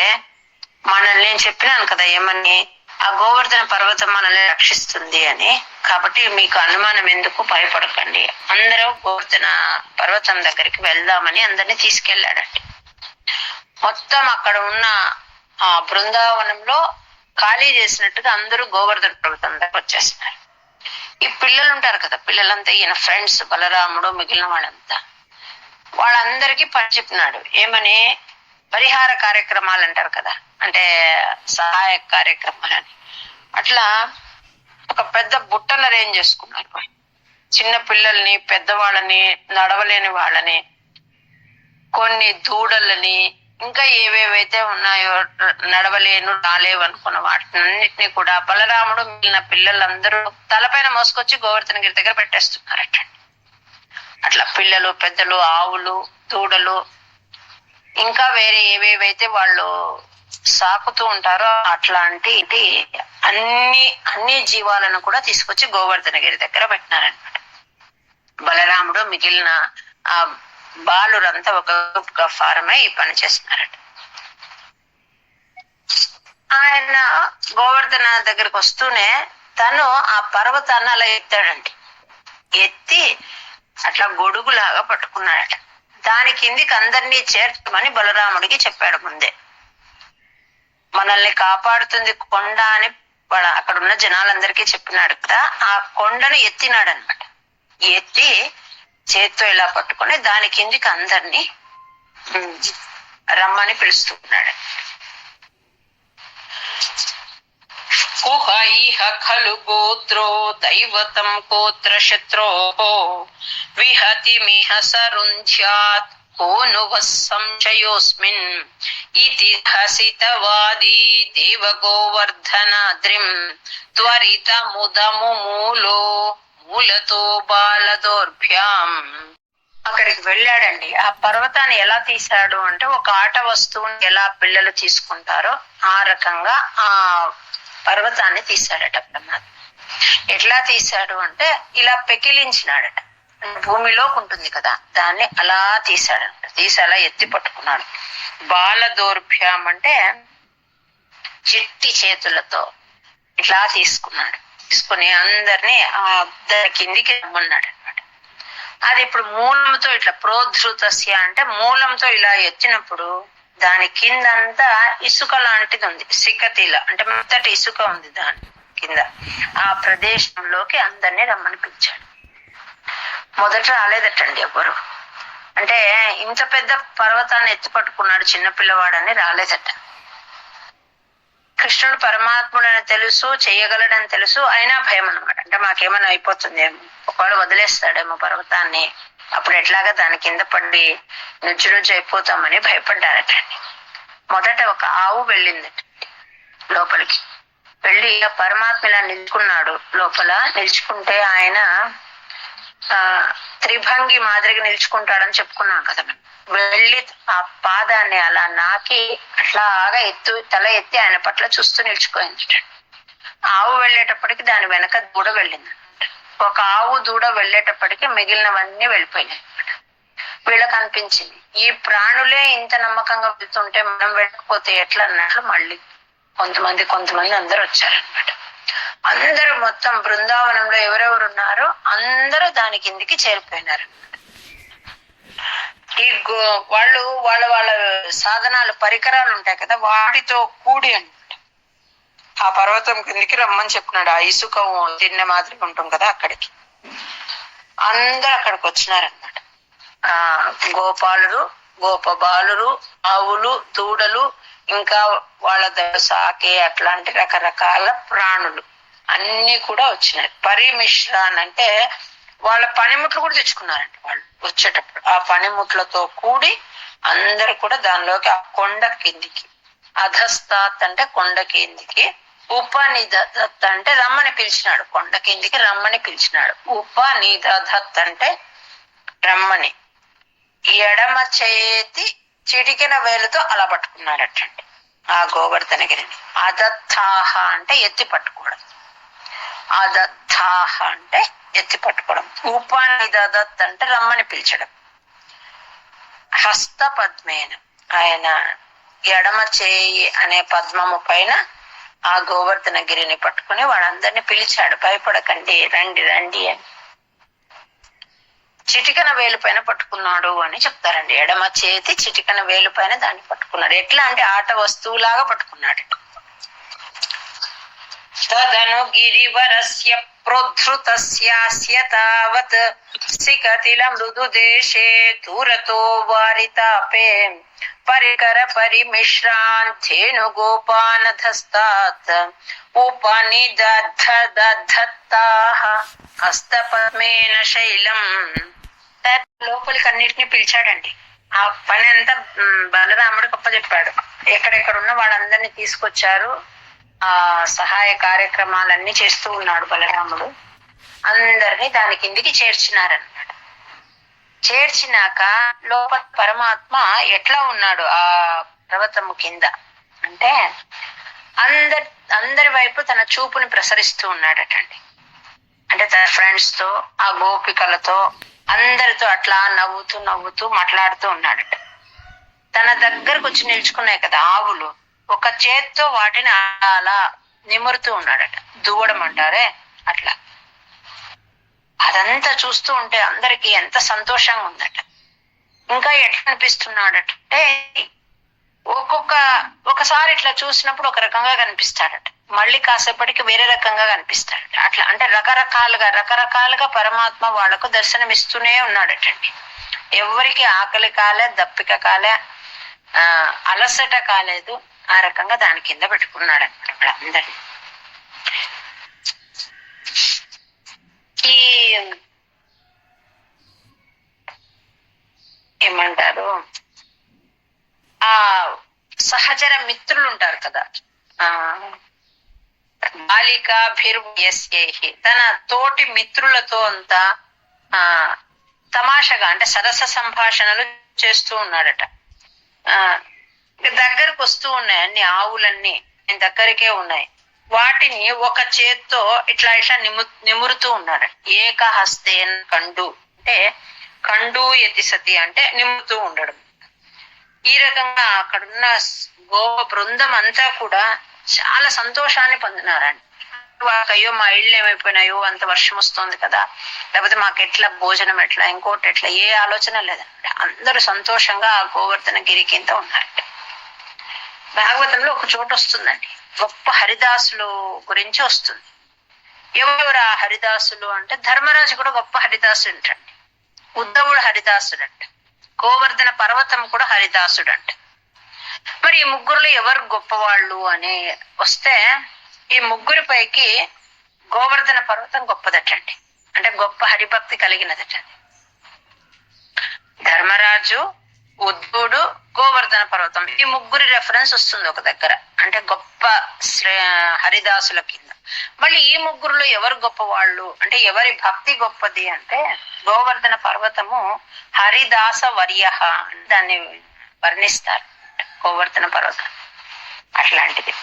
మనల్ని, నేను చెప్పినాను కదా ఏమని, ఆ గోవర్ధన పర్వతం మనల్ని రక్షిస్తుంది అని. కాబట్టి మీకు అనుమానం ఎందుకు, భయపడకండి, అందరూ గోవర్ధన పర్వతం దగ్గరికి వెళ్దామని అందరినీ తీసుకెళ్లాడండి. మొత్తం అక్కడ ఉన్న ఆ బృందావనంలో ఖాళీ చేసినట్టుగా అందరూ గోవర్ధన పర్వతం దగ్గర వచ్చేస్తున్నారు. ఈ పిల్లలు ఉంటారు కదా, పిల్లలంతా ఈయన ఫ్రెండ్స్, బలరాముడు మిగిలిన వాళ్ళందరికీ పని చెప్పినాడు. ఏమని, పరిహార కార్యక్రమాలు అంటారు కదా, అంటే సహాయక కార్యక్రమాలని. అట్లా ఒక పెద్ద బుట్టను అరేంజ్ చేసుకున్నారు. చిన్న పిల్లల్ని, పెద్దవాళ్ళని, నడవలేని వాళ్ళని, కొన్ని దూడలని, ఇంకా ఏవేవైతే ఉన్నాయో నడవలేను రాలేవు అనుకున్న వాటినన్నిటినీ కూడా బలరాముడు మిగిలిన పిల్లలందరూ తలపైన మోసుకొచ్చి గోవర్ధనగిరి దగ్గర పెట్టేస్తున్నారట. అట్లా పిల్లలు, పెద్దలు, ఆవులు, దూడలు, ఇంకా వేరే ఏవేవైతే వాళ్ళు సాకుతూ ఉంటారో అట్లాంటి అన్ని జీవాలను కూడా తీసుకొచ్చి గోవర్ధనగిరి దగ్గర పెట్టినారనమాట. బలరాముడు మిగిలిన ఆ బాలురంతా ఒక గ్రూప్ గా ఫారం అయి పని చేస్తున్నారట. ఆయన గోవర్ధన దగ్గరకు వస్తూనే తను ఆ పర్వతాన్ని అలా ఎత్తాడండి. ఎత్తి అట్లా గొడుగులాగా పట్టుకున్నాడట. దాని కిందికి అందరినీ చేర్చమని బలరాముడికి చెప్పాడు ముందే. మనల్ని కాపాడుతుంది కొండ అని అక్కడ ఉన్న జనాలందరికీ చెప్పినాడు కదా. ఆ కొండను ఎత్తినాడు అనమాట. ఎత్తి చేత్తో ఇలా పట్టుకొని దాని కిందికి అందరినీ రమ్మని పిలుస్తున్నాడు. కుహ ఇహ ఖలు గోత్రో దైవతం కోత్ర శత్రో విహతి మిహ సరుంధ్యాత్ కోను సంశయోస్మిన్ ఇతి హసితవాది దేవ గోవర్ధనాద్రిం త్వరిత ముదము మూలతో బాలదోర్భ్యాం. అక్కడికి వెళ్ళాడండి. ఆ పర్వతాన్ని ఎలా తీశాడు అంటే, ఒక ఆట వస్తువుని ఎలా పిల్లలు తీసుకుంటారో ఆ రకంగా ఆ పర్వతాన్ని తీశాడట బ్రహ్మ. ఎట్లా తీశాడు అంటే, ఇలా పెకిలించినాడట. భూమిలోకి ఉంటుంది కదా, దాన్ని అలా తీశాడంట. తీసి అలా ఎత్తి పట్టుకున్నాడు. బాలదోర్భ్యాం అంటే చిట్టి చేతులతో ఇట్లా తీసుకున్నాడు. తీసుకుని అందరినీ దాని కిందికి రమ్మన్నాడు అనమాట. అది ఇప్పుడు మూలంతో ఇట్లా ప్రోద్ధృతస్య అంటే మూలంతో ఇలా ఎత్తినప్పుడు దాని కిందంతా ఇసుక లాంటిది ఉంది. సికతిలా అంటే మెత్తటి ఇసుక ఉంది దాని కింద. ఆ ప్రదేశంలోకి అందరినీ రమ్మని పిలిచాడు. మొదట రాలేదటండి ఎవ్వరు. అంటే ఇంత పెద్ద పర్వతాన్ని ఎత్తి పట్టుకున్నాడు చిన్నపిల్లవాడని రాలేదట. కృష్ణుడు పరమాత్ముడని తెలుసు, చెయ్యగలడని తెలుసు, అయినా భయం అనమాట. అంటే మాకేమైనా అయిపోతుందేమో, ఒకవేళ వదిలేస్తాడేమో పర్వతాన్ని, అప్పుడు ఎట్లాగా దాని కింద పడి నుంచి అయిపోతామని భయపడ్డారటండి. మొదట ఒక ఆవు వెళ్ళిందట లోపలికి. వెళ్ళి పరమాత్మ ఇలా నిల్చుకున్నాడు. లోపల నిల్చుకుంటే ఆయన త్రిభంగి మాదిరిగా నిల్చుకుంటాడని చెప్పుకున్నాం కదా. వెళ్ళి ఆ పాదాన్ని అలా నాకి అట్లాగా తల ఎత్తి ఆయన పట్ల చూస్తూ నిల్చుకోయింది. ఆవు వెళ్ళేటప్పటికి దాని వెనక దూడ వెళ్ళింది. ఒక ఆవు దూడ వెళ్ళేటప్పటికి మిగిలినవన్నీ వెళ్ళిపోయినాయి. వీళ్ళకి అనిపించింది, ఈ ప్రాణులే ఇంత నమ్మకంగా వెళ్తుంటే మనం వెళ్ళకపోతే ఎట్లా అన్నట్లు మళ్ళీ కొంతమంది అందరూ వచ్చారనమాట. అందరూ మొత్తం బృందావనంలో ఎవరెవరు ఉన్నారో అందరూ దాని కిందికి చేరిపోయినారు. ఈ వాళ్ళ సాధనాలు పరికరాలు ఉంటాయి కదా, వాటితో కూడి అనమాట ఆ పర్వతం కిందికి రమ్మని చెప్పినాడు. ఆ ఇసుక తిన్న మాదిరిగా ఉంటాం కదా, అక్కడికి అందరూ అక్కడికి వచ్చినారనమాట. గోపాలురు, గోపబాలురు, ఆవులు, దూడలు, ఇంకా వాళ్ళ సాకే అట్లాంటి రకరకాల ప్రాణులు అన్ని కూడా వచ్చినాయి. పరిమిశ్రాన్ అంటే వాళ్ళ పనిముట్లు కూడా తెచ్చుకున్నారంట వాళ్ళు వచ్చేటప్పుడు. ఆ పనిముట్లతో కూడి అందరు కూడా దానిలోకి ఆ కొండ కిందికి, అధస్తాత్ అంటే కొండ కిందికి, ఉపనిదత్ అంటే రమ్మని పిలిచినాడు. కొండ కిందికి రమ్మని పిలిచినాడు. ఉపనిదత్ అంటే రమ్మని. ఎడమ చేతి చిటికెన వేలుతో అలా పట్టుకున్నాడటండి ఆ గోవర్ధనగిరిని. అదత్తాహ అంటే ఎత్తి పట్టుకోవడం. అదత్తాహ అంటే ఎత్తి పట్టుకోవడం. ఉపనిదత్ అంటే రమ్మని పిలిచడం. హస్త పద్మేన ఆయన ఎడమ చేయి అనే పద్మము పైన ఆ గోవర్ధనగిరిని పట్టుకుని వాళ్ళందరినీ పిలిచాడు. భయపడకండి, రండి రండి అని. చిటికన వేలు పైన పట్టుకున్నాడు అని చెప్తారండి. ఎడమ చేతి చిటికన వేలు పైన దాన్ని పట్టుకున్నాడు. ఎట్లా అంటే ఆట వస్తువులాగా పట్టుకున్నాడు. తదను గిరివరస్య ప్రోద్ధృతస్యాస్య తావత్ సికతిల మృదు దేశే దూరతో వారితాపే పరికర పరిమిశ్రాన్ ధేను గోపానధస్తాత్ ఉపనిదద్ధదత్తాః హస్తపద్మేన శైలం. లోపలికి అన్నిటిని పిలిచాడండి. ఆ పని అంతా బలరాముడు గొప్ప చెప్పాడు. ఎక్కడెక్కడున్న వాళ్ళందరినీ తీసుకొచ్చారు. ఆ సహాయ కార్యక్రమాలన్నీ చేస్తూ ఉన్నాడు బలరాముడు. అందరినీ దాని కిందికి చేర్చినారన్నమాట. చేర్చినాక లోపల పరమాత్మ ఎట్లా ఉన్నాడు ఆ పర్వతము కింద అంటే అందరి వైపు తన చూపుని ప్రసరిస్తూ ఉన్నాడటండి. అంటే తన ఫ్రెండ్స్ తో, ఆ గోపికలతో, అందరితో అట్లా నవ్వుతూ మాట్లాడుతూ ఉన్నాడట. తన దగ్గరకు వచ్చి నిల్చుకున్నాయి కదా ఆవులు, ఒక చేత్తో వాటిని అలా నిమురుతూ ఉన్నాడట. దువ్వడం అంటారే అట్లా. అదంతా చూస్తూ ఉంటే అందరికి ఎంత సంతోషంగా ఉందట. ఇంకా ఎట్లా అనిపిస్తున్నాడటే ఒకసారి ఇట్లా చూసినప్పుడు ఒక రకంగా కనిపిస్తాడట, మళ్ళీ కాసేపటికి వేరే రకంగా కనిపిస్తాడట. అట్లా అంటే రకరకాలుగా పరమాత్మ వాళ్లకు దర్శనమిస్తూనే ఉన్నాడటండి. ఎవరికి ఆకలి కాలే, దప్పిక కాలే, అలసట కాలేదు. ఆ రకంగా దాని కింద పెట్టుకున్నాడు అనమాట అందరినీ. ఈ ఏమంటారు, ఆ సహచర మిత్రులు ఉంటారు కదా, బాలిక భిర్వయస్యైః, తన తోటి మిత్రులతో అంతా తమాషగా అంటే సరస సంభాషణలు చేస్తూ ఉన్నాడట. దగ్గరకు వస్తూ ఉన్నాయి అన్ని ఆవులన్నీ, దగ్గరికే ఉన్నాయి. వాటిని ఒక చేత్తో ఇట్లా ఇట్లా నిమురుతూ ఉన్నాడు. ఏకహస్తేన కండు అంటే కండు యతిసతి అంటే నిమ్ముతూ ఉండడం. ఈ రకంగా అక్కడున్న గోవ బృందం అంతా కూడా చాలా సంతోషాన్ని పొందినారండి. అయ్యో మా ఇళ్ళు ఏమైపోయినాయో, అంత వర్షం వస్తుంది కదా, లేకపోతే మాకు ఎట్లా భోజనం ఎట్లా, ఇంకోటి ఎట్లా, ఏ ఆలోచన లేదన్నమాట. అందరూ సంతోషంగా ఆ గోవర్ధన గిరి కింద ఉన్నారండి. భాగవతంలో ఒక చోటు వస్తుందండి, గొప్ప హరిదాసులు గురించి వస్తుంది. ఎవరెవరు ఆ హరిదాసులు అంటే, ధర్మరాజు కూడా గొప్ప హరిదాసుడు అంటండి, ఉద్ధవుడు హరిదాసుడు అంట, గోవర్ధన పర్వతం కూడా హరిదాసుడు అంట. మరి ఈ ముగ్గురులో ఎవరు గొప్పవాళ్ళు అని వస్తే, ఈ ముగ్గురి పైకి గోవర్ధన పర్వతం గొప్పదటండి, అంటే గొప్ప హరిభక్తి కలిగినదటండి. ధర్మరాజు, ఉద్ధవుడు, గోవర్ధన పర్వతం, ఈ ముగ్గురి రెఫరెన్స్ వస్తుంది ఒక దగ్గర, అంటే గొప్ప హరిదాసుల కింద. మళ్ళీ ఈ ముగ్గురులో ఎవరు గొప్పవాళ్ళు అంటే, ఎవరి భక్తి గొప్పది అంటే, గోవర్ధన పర్వతము హరిదాస వర్య దాన్ని వర్ణిస్తారు. గోవర్ధన పర్వతం అట్లాంటిది.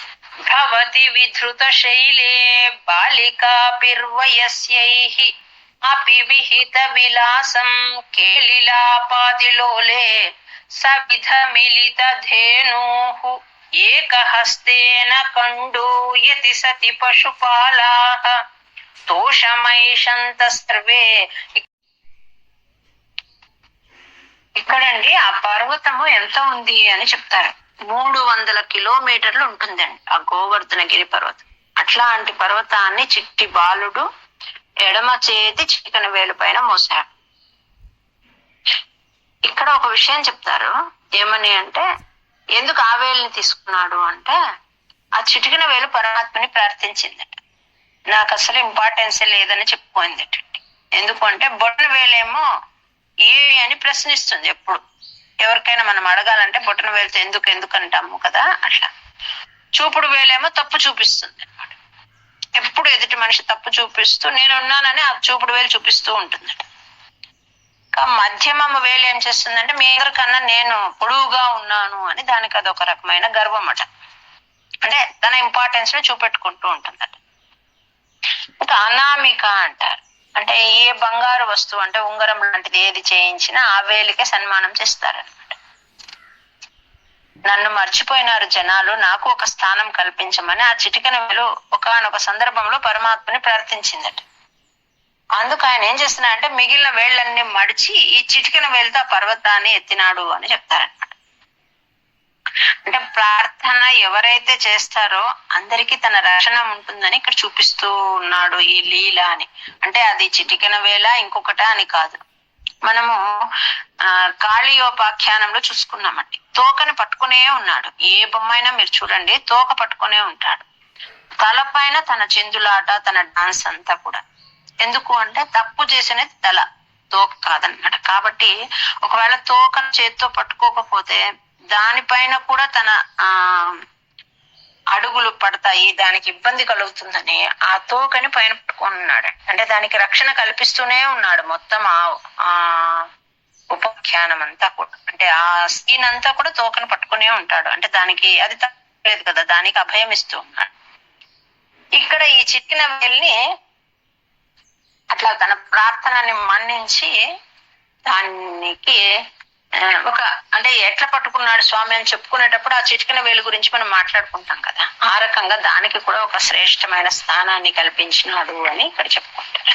భవతి విధృత శైలే బాలికా బిర్వయస్యైః అపి విహిత విలాసం కేళిలాపాదిలోలే సవిధ మిలిత ధేనోః ఏకహస్తేన కండూయతి సతి పశుపాలాః తోషమైషంత సర్వే. ఇక్కడండి ఆ పర్వతము ఎంత ఉంది అని చెప్తారు. 300 కిలోమీటర్లు ఉంటుందండి ఆ గోవర్ధన గిరి పర్వతం. అట్లాంటి పర్వతాన్ని చిట్టి బాలుడు ఎడమ చేతి చిటికెన వేలు పైన మోసాడు. ఇక్కడ ఒక విషయం చెప్తారు, ఏమని అంటే, ఎందుకు ఆ వేలుని తీసుకున్నాడు అంటే, ఆ చిటికెన వేలు పరమాత్మని ప్రార్థించిందట. నాకు అసలు ఇంపార్టెన్స్ లేదని చెప్పుకోయిందట. ఎందుకు అంటే, బొటన వేలేమో ఏ అని ప్రశ్నిస్తుంది ఎప్పుడు. ఎవరికైనా మనం అడగాలంటే బొటన వేలుతో ఎందుకు అంటాము కదా, అట్లా. చూపుడు వేలేమో తప్పు చూపిస్తుంది అన్నమాట. ఎప్పుడు ఎదుటి మనిషి తప్పు చూపిస్తూ నేనున్నానని ఆ చూపుడు వేలు చూపిస్తూ ఉంటుందట. మధ్యమమ్మ వేలు ఏం చేస్తుందంటే, మీ అందరికన్నా నేను పొడువుగా ఉన్నాను అని దానికి అదొక రకమైన గర్వం అట. అంటే తన ఇంపార్టెన్స్ ని చూపెట్టుకుంటూ ఉంటుందట. ఇంకా అనామిక అంటారు, అంటే ఏ బంగారు వస్తువు అంటే ఉంగరం లాంటిది ఏది చేయించినా ఆ వేలికే సన్మానం చేస్తారనమాట. నన్ను మర్చిపోయినారు జనాలు, నాకు ఒక స్థానం కల్పించమని ఆ చిటికెన వేలు ఒకానొక సందర్భంలో పరమాత్మని ప్రార్థించిందట. అందుకు ఆయన ఏం చేస్తున్నాడంటే, మిగిలిన వేళ్ళన్ని మడిచి ఈ చిటికెన వేలుతో ఆ పర్వతాన్ని ఎత్తినాడు అని చెప్తారనమాట. అంటే ప్రార్థన ఎవరైతే చేస్తారో అందరికీ తన రక్షణ ఉంటుందని ఇక్కడ చూపిస్తూ ఉన్నాడు ఈ లీల అని. అంటే అది చిటికెన వేళ ఇంకొకట అని కాదు. మనము కాళీయోపాఖ్యానంలో చూసుకున్నామండి, తోకని పట్టుకునే ఉన్నాడు. ఏ బొమ్మైనా మీరు చూడండి, తోక పట్టుకునే ఉంటాడు. తల పైన తన చిందులాట, తన డాన్స్ అంతా కూడా. ఎందుకు అంటే తప్పు చేసినది తల, తోక కాదనమాట. కాబట్టి ఒకవేళ తోకను చేత్తో పట్టుకోకపోతే దానిపైన కూడా తన అడుగులు పడతాయి, దానికి ఇబ్బంది కలుగుతుందని ఆ తోకని పైన పట్టుకున్నాడు. అంటే దానికి రక్షణ కల్పిస్తూనే ఉన్నాడు మొత్తం ఆ ఉపాఖ్యానం అంతా కూడా. అంటే ఆ సీన్ అంతా కూడా తోకను పట్టుకునే ఉంటాడు. అంటే దానికి అది తప్పలేదు కదా, దానికి అభయం ఇస్తూ ఉన్నాడు. ఇక్కడ ఈ చిక్కిన వేల్ని అట్లా తన ప్రార్థనని మన్నించి దానికి ఒక అంటే ఎట్లా పట్టుకున్నాడు స్వామి అని చెప్పుకునేటప్పుడు ఆ చిటికెన వేలు గురించి మనం మాట్లాడుకుంటాం కదా, ఆ రకంగా దానికి కూడా ఒక శ్రేష్టమైన స్థానాన్ని కల్పించినాడు అని ఇక్కడ చెప్పుకుంటారు.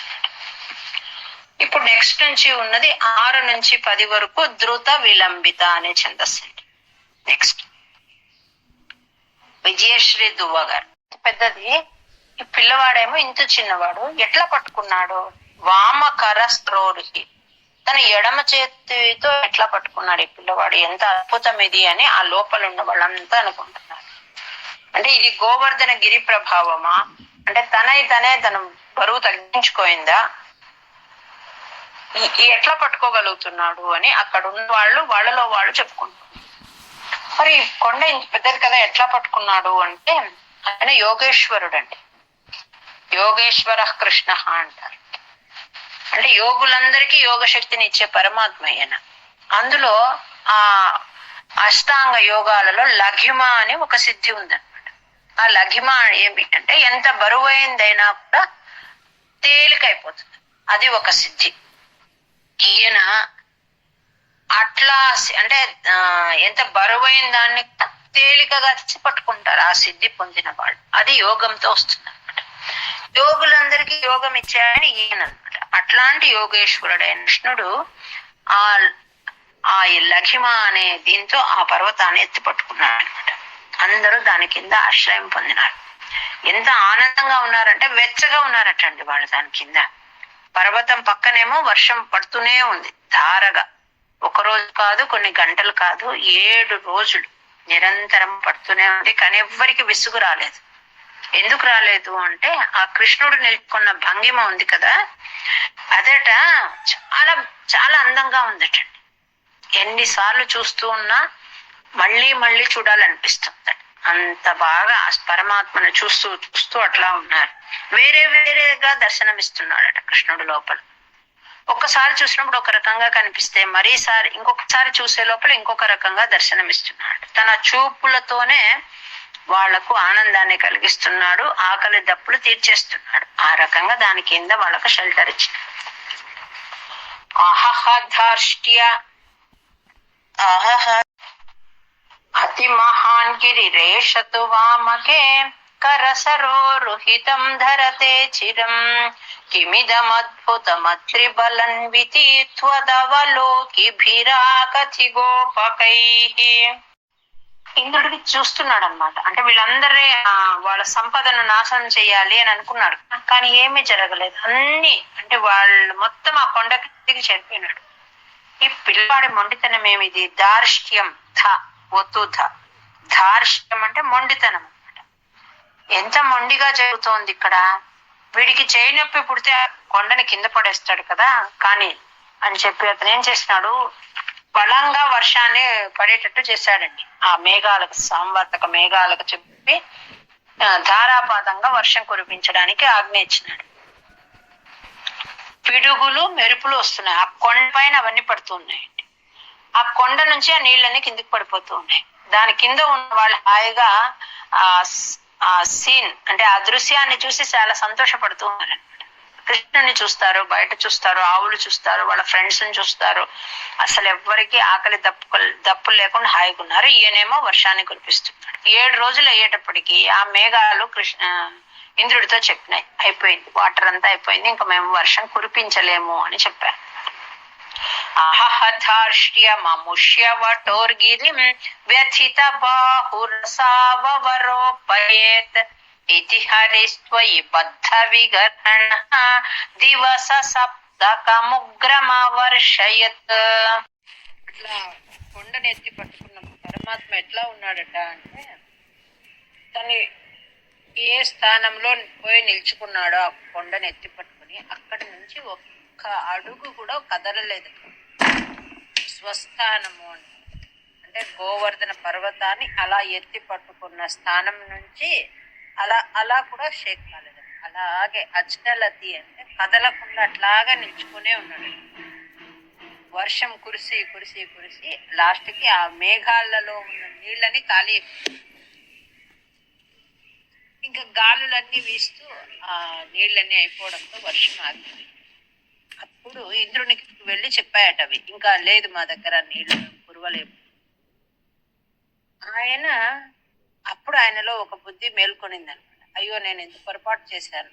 ఇప్పుడు నెక్స్ట్ నుంచి ఉన్నది 6 నుంచి 10 వరకు ధృత విలంబిత అనే ఛందస్సు. నెక్స్ట్ విజయశ్రీ దువ్వ గారు. పెద్దది. ఈ పిల్లవాడేమో ఇంత చిన్నవాడు, ఎట్లా పట్టుకున్నాడు? వామకర స్త్రోరుహి, తన ఎడమ చేతితో ఎట్లా పట్టుకున్నాడు ఈ పిల్లవాడు? ఎంత అద్భుతం ఇది అని ఆ లోపల ఉన్న వాళ్ళంతా అనుకుంటున్నారు. అంటే ఇది గోవర్ధన గిరి ప్రభావమా, అంటే తన బరువు తగ్గించుకోయిందా, ఎట్లా పట్టుకోగలుగుతున్నాడు అని అక్కడ ఉన్న వాళ్ళలో వాళ్ళు చెప్పుకుంటారు. మరి కొండ ఇంత పెద్దది కదా, ఎట్లా పట్టుకున్నాడు అంటే ఆయన యోగేశ్వరుడు అండి. యోగేశ్వర కృష్ణ అంటారు. అంటే యోగులందరికీ యోగ శక్తిని ఇచ్చే పరమాత్మ ఆయన. అందులో ఆ అష్టాంగ యోగాలలో లఘిమ అని ఒక సిద్ధి ఉందన్నమాట. ఆ లఘిమ ఏమి అంటే ఎంత బరువైందైనా కూడా తేలికైపోతుంది, అది ఒక సిద్ధి. ఈయన అట్లా అంటే ఎంత బరువైన దాన్ని తేలికగా పట్టుకుంటారు ఆ సిద్ధి పొందిన వాళ్ళు. అది యోగంతో వస్తుంది అనమాట. యోగులందరికీ యోగం ఇచ్చాయని ఈయన అనమాట. అట్లాంటి యోగేశ్వరుడైన కృష్ణుడు ఆ లఘిమ అనే దీంతో ఆ పర్వతాన్ని ఎత్తి పట్టుకున్నాడు అనమాట. అందరూ దాని కింద ఆశ్రయం పొందినారు. ఎంత ఆనందంగా ఉన్నారంటే వెచ్చగా ఉన్నారటండి వాళ్ళు దాని కింద. పర్వతం పక్కనేమో వర్షం పడుతూనే ఉంది ధారగా. ఒక రోజు కాదు, కొన్ని గంటలు కాదు, 7 రోజులు నిరంతరం పడుతూనే ఉంది. కానీ ఎవ్వరికి విసుగు రాలేదు. ఎందుకు రాలేదు అంటే ఆ కృష్ణుడు నిలుపుకున్న భంగిమ ఉంది కదా, అదట చాలా చాలా అందంగా ఉందటండి. ఎన్నిసార్లు చూస్తూ ఉన్నా మళ్ళీ మళ్ళీ చూడాలనిపిస్తుంది. అంత బాగా పరమాత్మను చూస్తూ చూస్తూ అట్లా ఉన్నారు. వేరే వేరేగా దర్శనమిస్తున్నాడట కృష్ణుడు లోపల. ఒక్కసారి చూసినప్పుడు ఒక రకంగా కనిపిస్తే ఇంకొకసారి చూసే లోపల ఇంకొక రకంగా దర్శనమిస్తున్నాడు. తన చూపులతోనే వాళ్లకు ఆనందాన్ని కలిగిస్తున్నాడు, ఆకలి దప్పులు తీర్చేస్తున్నాడు. ఆ రకంగా దాని కింద వాళ్ళకు షెల్టర్ ఇచ్చినాడు. అహహధార్ష్ట్య అతి మహాన్ గిరిరేషతు వామకే కరసరోరుహితం ధరతే చిరం కిమిదమద్భుతమత్రిబలన్వితి త్వదవలోకిభిరాకథి గోపకైః. ఇంద్రుడికి చూస్తున్నాడు అనమాట. అంటే వీళ్ళందరి వాళ్ళ సంపదను నాశనం చేయాలి అని అనుకున్నాడు, కానీ ఏమీ జరగలేదు. అన్ని అంటే వాళ్ళు మొత్తం ఆ కొండ కిందికి చేరిపోయినాడు. ఈ పిల్లవాడి మొండితనం ఏమిది? దార్ష్ట్యం ధార్ష్ట్యం అంటే మొండితనం అనమాట. ఎంత మొండిగా జరుగుతోంది ఇక్కడ. వీడికి చేయి నొప్పి పుడితే కొండని కింద పడేస్తాడు కదా, కానీ అని చెప్పి అతను ఏం చేసినాడు, బలంగా వర్షాన్ని పడేటట్టు చేశాడండి. ఆ మేఘాలకు, సంవర్తక మేఘాలకు చెప్పి ధారాపాతంగా వర్షం కురిపించడానికి ఆజ్ఞ ఇచ్చినాడు. పిడుగులు మెరుపులు వస్తున్నాయి. ఆ కొండ పైన అవన్నీ పడుతూ ఉన్నాయండి. ఆ కొండ నుంచి ఆ నీళ్ళన్నీ కిందికి పడిపోతూ ఉన్నాయి. దాని కింద ఉన్న వాళ్ళు హాయిగా ఆ సీన్ అంటే ఆ దృశ్యాన్ని చూసి చాలా సంతోషపడుతూ ఉన్నారనమాట. కృష్ణుని చూస్తారు, బయట చూస్తారు, ఆవులు చూస్తారు, వాళ్ళ ఫ్రెండ్స్ ని చూస్తారు. అసలు ఎవ్వరికి ఆకలి దప్పులు లేకుండా హాయిగా ఉన్నారు. ఈయనేమో వర్షాన్ని కురిపిస్తున్నాడు. 7 రోజులు అయ్యేటప్పటికి ఆ మేఘాలు ఇంద్రుడితో చెప్పినాయి, అయిపోయింది, వాటర్ అంతా అయిపోయింది, ఇంకా మేము వర్షం కురిపించలేము అని చెప్పారు. అహహధార్ష్ట్యమముష్యవటోర్గిరిం వ్యథిత బాహురసావరోపయేత్ ఇతి హరిస్త్వయి బద్ధ విగర్హణ దివస సప్తకముగ్రమవర్షయత్. అట్లా కొండను ఎత్తి పట్టుకున్న పరమాత్మ ఎట్లా ఉన్నాడట అంటే, తను ఏ స్థానంలో పోయి నిల్చుకున్నాడో ఆ కొండను ఎత్తి పట్టుకుని అక్కడి నుంచి ఒక్క అడుగు కూడా కదలలేదు. స్వస్థానము అంటే గోవర్ధన పర్వతాన్ని అలా ఎత్తి పట్టుకున్న స్థానం నుంచి అలా కూడా షేక్ కాలేదు. అలాగే అచలతి అంటే కదలకుండా అట్లాగా నిల్చుకునే ఉన్నాడు. వర్షం కురిసి కురిసి కురిసి లాస్ట్ కి ఆ మేఘాలలో ఉన్న నీళ్ళని ఖాళీ, ఇంకా గాలులన్నీ వీస్తూ ఆ నీళ్ళన్నీ అయిపోవడంతో వర్షం ఆగిపోయింది. అప్పుడు ఇంద్రునికి వెళ్ళి చెప్పాయట అవి, ఇంకా లేదు మా దగ్గర నీళ్లు కురవలేము. అప్పుడు ఆయనలో ఒక బుద్ధి మేల్కొనింది అనమాట. అయ్యో నేను ఎంత పొరపాటు చేశాను,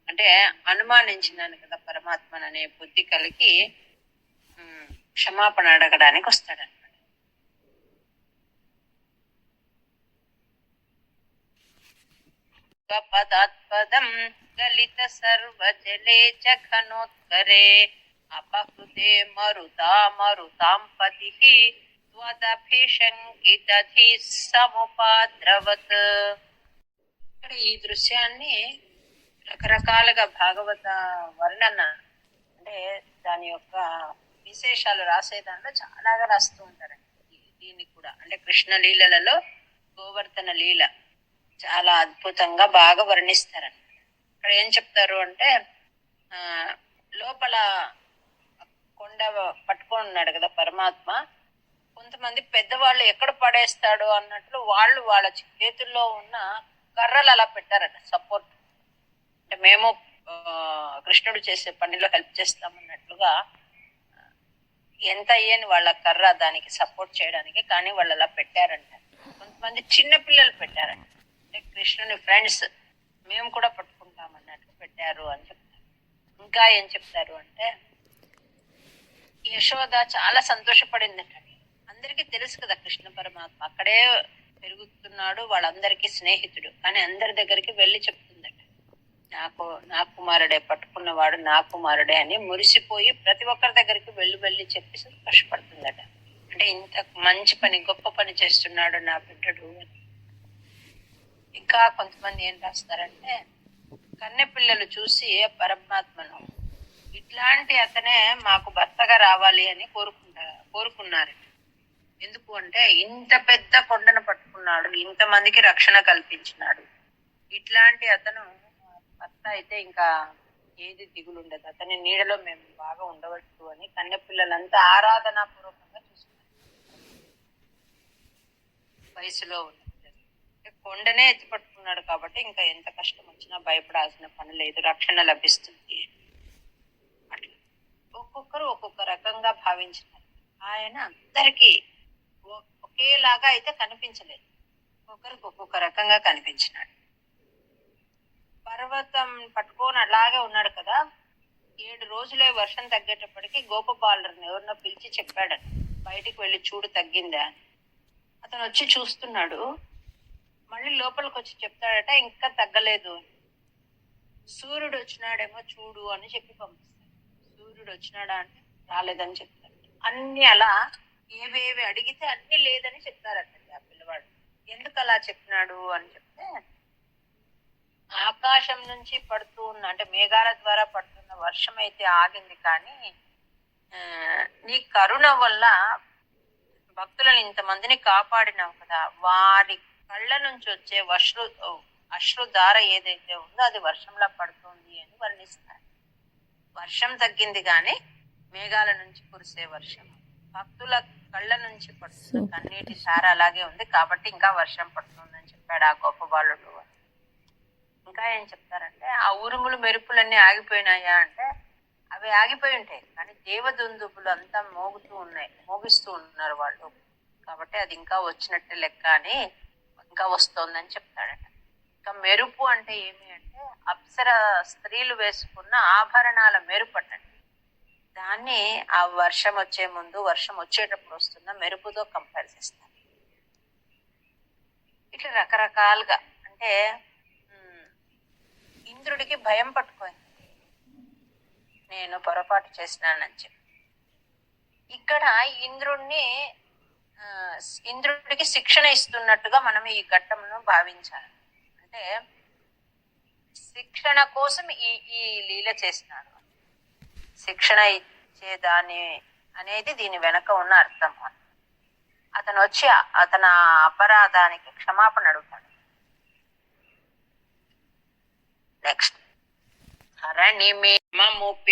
అంటే అనుమానించినాను కదా పరమాత్మను అనే బుద్ధి కలిగి క్షమాపణ అడగడానికి వస్తాడనమాట. పదాత్పదం గలిత సర్వజలే చ ఘనోత్కరే అపహృతే మరుతాం పతిః త్వదభిషంకితధి సముపాద్రవత్. ఇక్కడ ఈ దృశ్యాన్ని రకరకాలుగా భాగవత వర్ణన అంటే దాని యొక్క విశేషాలు రాసే దాంట్లో చాలాగా రాస్తూ ఉంటారండి. దీన్ని కూడా అంటే కృష్ణ లీలలలో గోవర్ధన లీల చాలా అద్భుతంగా బాగా వర్ణిస్తారన్నమాట. ఇక్కడ ఏం చెప్తారు అంటే లోపల కొండ పట్టుకొని ఉన్నాడు కదా పరమాత్మ. కొంతమంది పెద్దవాళ్ళు ఎక్కడ పడేస్తాడు అన్నట్లు వాళ్ళు వాళ్ళ చేతుల్లో ఉన్న కర్రలు అలా పెట్టారట సపోర్ట్. అంటే మేము కృష్ణుడు చేసే పనిలో హెల్ప్ చేస్తామన్నట్లుగా ఎంత అయ్యని వాళ్ళ కర్ర దానికి సపోర్ట్ చేయడానికి, కానీ వాళ్ళు అలా పెట్టారంట. కొంతమంది చిన్న పిల్లలు పెట్టారంట, అంటే కృష్ణుని ఫ్రెండ్స్ మేము కూడా పట్టుకుంటామన్నట్లు పెట్టారు అని చెప్తారు. ఇంకా ఏం చెప్తారు అంటే యశోద చాలా సంతోషపడిందట. అందరికీ తెలుసు కదా కృష్ణ పరమాత్మ అక్కడే పెరుగుతున్నాడు, వాళ్ళందరికీ స్నేహితుడు, కానీ అందరి దగ్గరికి వెళ్ళి చెప్తుందట నా కుమారుడే పట్టుకున్నవాడు నా కుమారుడే అని మురిసిపోయి ప్రతి ఒక్కరి దగ్గరికి వెళ్ళి చెప్పి సంతోషపడుతుందట. అంటే ఇంత మంచి పని గొప్ప పని చేస్తున్నాడు నా బిడ్డడు అని. ఇంకా కొంతమంది ఏం రాస్తారంటే కన్నె పిల్లలు చూసి పరమాత్మను ఇట్లాంటి అతనే మాకు భర్తగా రావాలి అని కోరుకున్నారు. ఎందుకు అంటే ఇంత పెద్ద కొండను పట్టుకున్నాడు, ఇంతమందికి రక్షణ కల్పించినాడు, ఇట్లాంటి అతను భర్త అయితే ఇంకా ఏది దిగులుండదు, అతని నీడలో మేము బాగా ఉండవచ్చు అని కన్నె పిల్లలంతా ఆరాధనా పూర్వకంగా చూస్తున్నారు. వయసులో ఉన్న కొండనే ఎత్తి పట్టుకున్నాడు కాబట్టి ఇంకా ఎంత కష్టం వచ్చినా భయపడాల్సిన పని లేదు, రక్షణ లభిస్తుంది. అట్లా ఒక్కొక్కరు ఒక్కొక్క రకంగా భావించినారు. ఆయన అందరికీ ఒకేలాగా అయితే కనిపించలేదు, ఒక్కొక్కరికి ఒక్కొక్క రకంగా కనిపించినాడు. పర్వతం పట్టుకొని అలాగే ఉన్నాడు కదా. 7 రోజులే వర్షం తగ్గేటప్పటికి గోపబాలుని ఎవరినో పిలిచి చెప్పాడట, బయటికి వెళ్ళి చూడు తగ్గిందా అని. అతను వచ్చి చూస్తున్నాడు, మళ్ళీ లోపలికి వచ్చి చెప్తాడట ఇంకా తగ్గలేదు. సూర్యుడు వచ్చినాడేమో చూడు అని చెప్పి పంపిస్తాడు. సూర్యుడు వచ్చినాడా అంటే రాలేదని చెప్తాడు. అన్ని అలా ఏవేవి అడిగితే అన్ని లేదని చెప్తారట ఆ పిల్లవాడు. ఎందుకు అలా చెప్పినాడు అని చెప్తే ఆకాశం నుంచి పడుతూ ఉన్న అంటే మేఘాల ద్వారా పడుతున్న వర్షం అయితే ఆగింది, కానీ నీ కరుణ వల్ల భక్తులను ఇంతమందిని కాపాడినావు కదా, వారి కళ్ళ నుంచి వచ్చే అశ్రుధార ఏదైతే ఉందో అది వర్షంలా పడుతుంది అని వర్ణిస్తారు. వర్షం తగ్గింది కానీ మేఘాల నుంచి కురిసే వర్షం భక్తుల కళ్ళ నుంచి పడుతుంది కన్నీటి ధార అలాగే ఉంది కాబట్టి ఇంకా వర్షం పడుతుందని చెప్పాడు ఆ గొప్ప బాలుడు. ఇంకా ఏం చెప్తారంటే ఆ ఉరుములు మెరుపులన్నీ ఆగిపోయినాయా అంటే అవి ఆగిపోయి ఉంటాయి, కానీ దేవదుందుబులు అంతా మోగిస్తూ ఉన్నారు వాళ్ళు, కాబట్టి అది ఇంకా వచ్చినట్టే లెక్క అని ఇంకా వస్తోందని చెప్తాడట. ఇంకా మెరుపు అంటే ఏమి అంటే అప్సర స్త్రీలు వేసుకున్న ఆభరణాల మెరుపటండి. దాన్ని ఆ వర్షం వచ్చే ముందు వర్షం వచ్చేటప్పుడు వస్తున్న మెరుపుతో కంపేర్ చేస్తారు. ఇట్లా రకరకాలుగా అంటే ఇంద్రుడికి భయం పట్టుకోయింది, నేను పొరపాటు చేసినానని చెప్పి. ఇక్కడ ఇంద్రుడికి శిక్షణ ఇస్తున్నట్టుగా మనం ఈ ఘట్టమును భావించాలి. అంటే శిక్షణ కోసం ఈ లీల చేసినాడు. శిక్షణ ఇచ్చేదాని అనేది దీని వెనక ఉన్న అర్థం. అతను వచ్చి అతని అపరాధానికి క్షమాపణ అడుగుతాడు. నెక్స్ట్ హరణిమేమముపేయుషి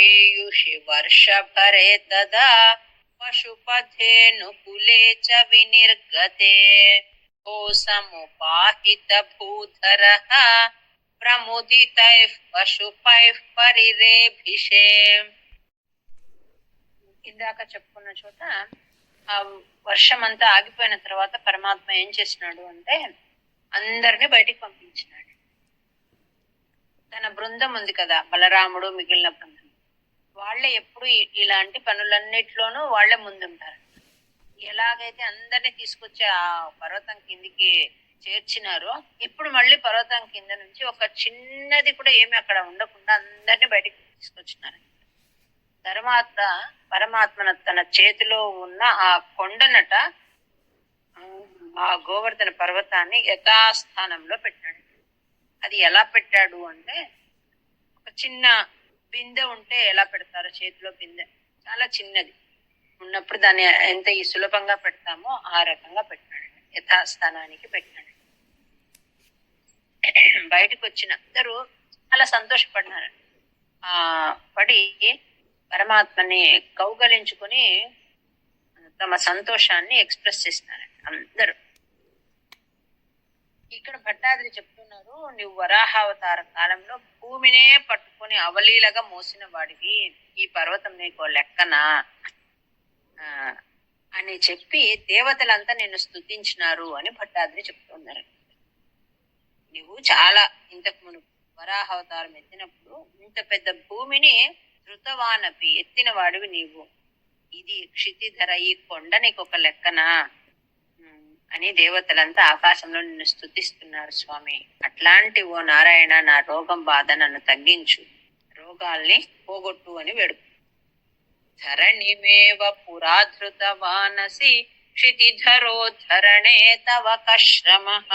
వర్షభరే తదా పశుపథేనుకులే చ వినిర్గతే ఓ సముపాహిత భూధరః ప్రముదితైః పశుపైః పరిరేభిషే. ఇందాక చెప్పుకున్న చోట ఆ వర్షం అంతా ఆగిపోయిన తర్వాత పరమాత్మ ఏం చేసినాడు అంటే అందరిని బయటికి పంపించినాడు. తన బృందం ఉంది కదా, బలరాముడు మిగిలిన బృందం, వాళ్ళే ఎప్పుడు ఇలాంటి పనులన్నిట్లోనూ వాళ్ళే ముందుంటారు. ఎలాగైతే అందరినీ తీసుకొచ్చి ఆ పర్వతం కిందికి చేర్చినారో, ఇప్పుడు మళ్ళీ పర్వతం కింద నుంచి ఒక చిన్నది కూడా ఏమి అక్కడ ఉండకుండా అందరినీ బయటికి తీసుకొచ్చినారు. తర్వాత పరమాత్మన తన చేతిలో ఉన్న ఆ కొండనట, ఆ గోవర్ధన పర్వతాన్ని యథాస్థానంలో పెట్టాడు. అది ఎలా పెట్టాడు అంటే, ఒక చిన్న బిందె ఉంటే ఎలా పెడతారో, చేతిలో బిందె చాలా చిన్నది ఉన్నప్పుడు దాన్ని ఎంత సులభంగా పెడతామో ఆ రకంగా పెట్టాడు, యథాస్థానానికి పెట్టాడు. బయటకు వచ్చిన అందరూ అలా సంతోషపడినారు. పడి పరమాత్మని కౌగలించుకొని తమ సంతోషాన్ని ఎక్స్ప్రెస్ చేస్తున్నారు అందరూ. ఇక్కడ భట్టాద్రి చెప్తున్నారు, నువ్వు వరాహావతార కాలంలో భూమినే పట్టుకొని అవలీలగా మోసిన వాడివి, ఈ పర్వతం నీకో లెక్కనా అని చెప్పి దేవతలంతా నిన్ను స్తుతించినారు అని భట్టాద్రి చెప్తున్నారు. నువ్వు చాలా ఇంతకు మునుపు వరాహావతారం ఎత్తినప్పుడు ఇంత పెద్ద భూమిని ధృతవానపి ఎత్తిన వాడివి నీవు, ఇది క్షితిధర ఈ కొండ నీకు ఒక లెక్కనా అని దేవతలంతా ఆకాశంలో నిన్ను స్తుతిస్తున్నారు. స్వామి, అట్లాంటి ఓ నారాయణ, నా రోగం బాధ నన్ను తగ్గించు, రోగాల్ని పోగొట్టు అని వేడుకు. ధరణిమేవ పురాధృతవానసి క్షితిధరోద్ధరణే తవ కశ్రమః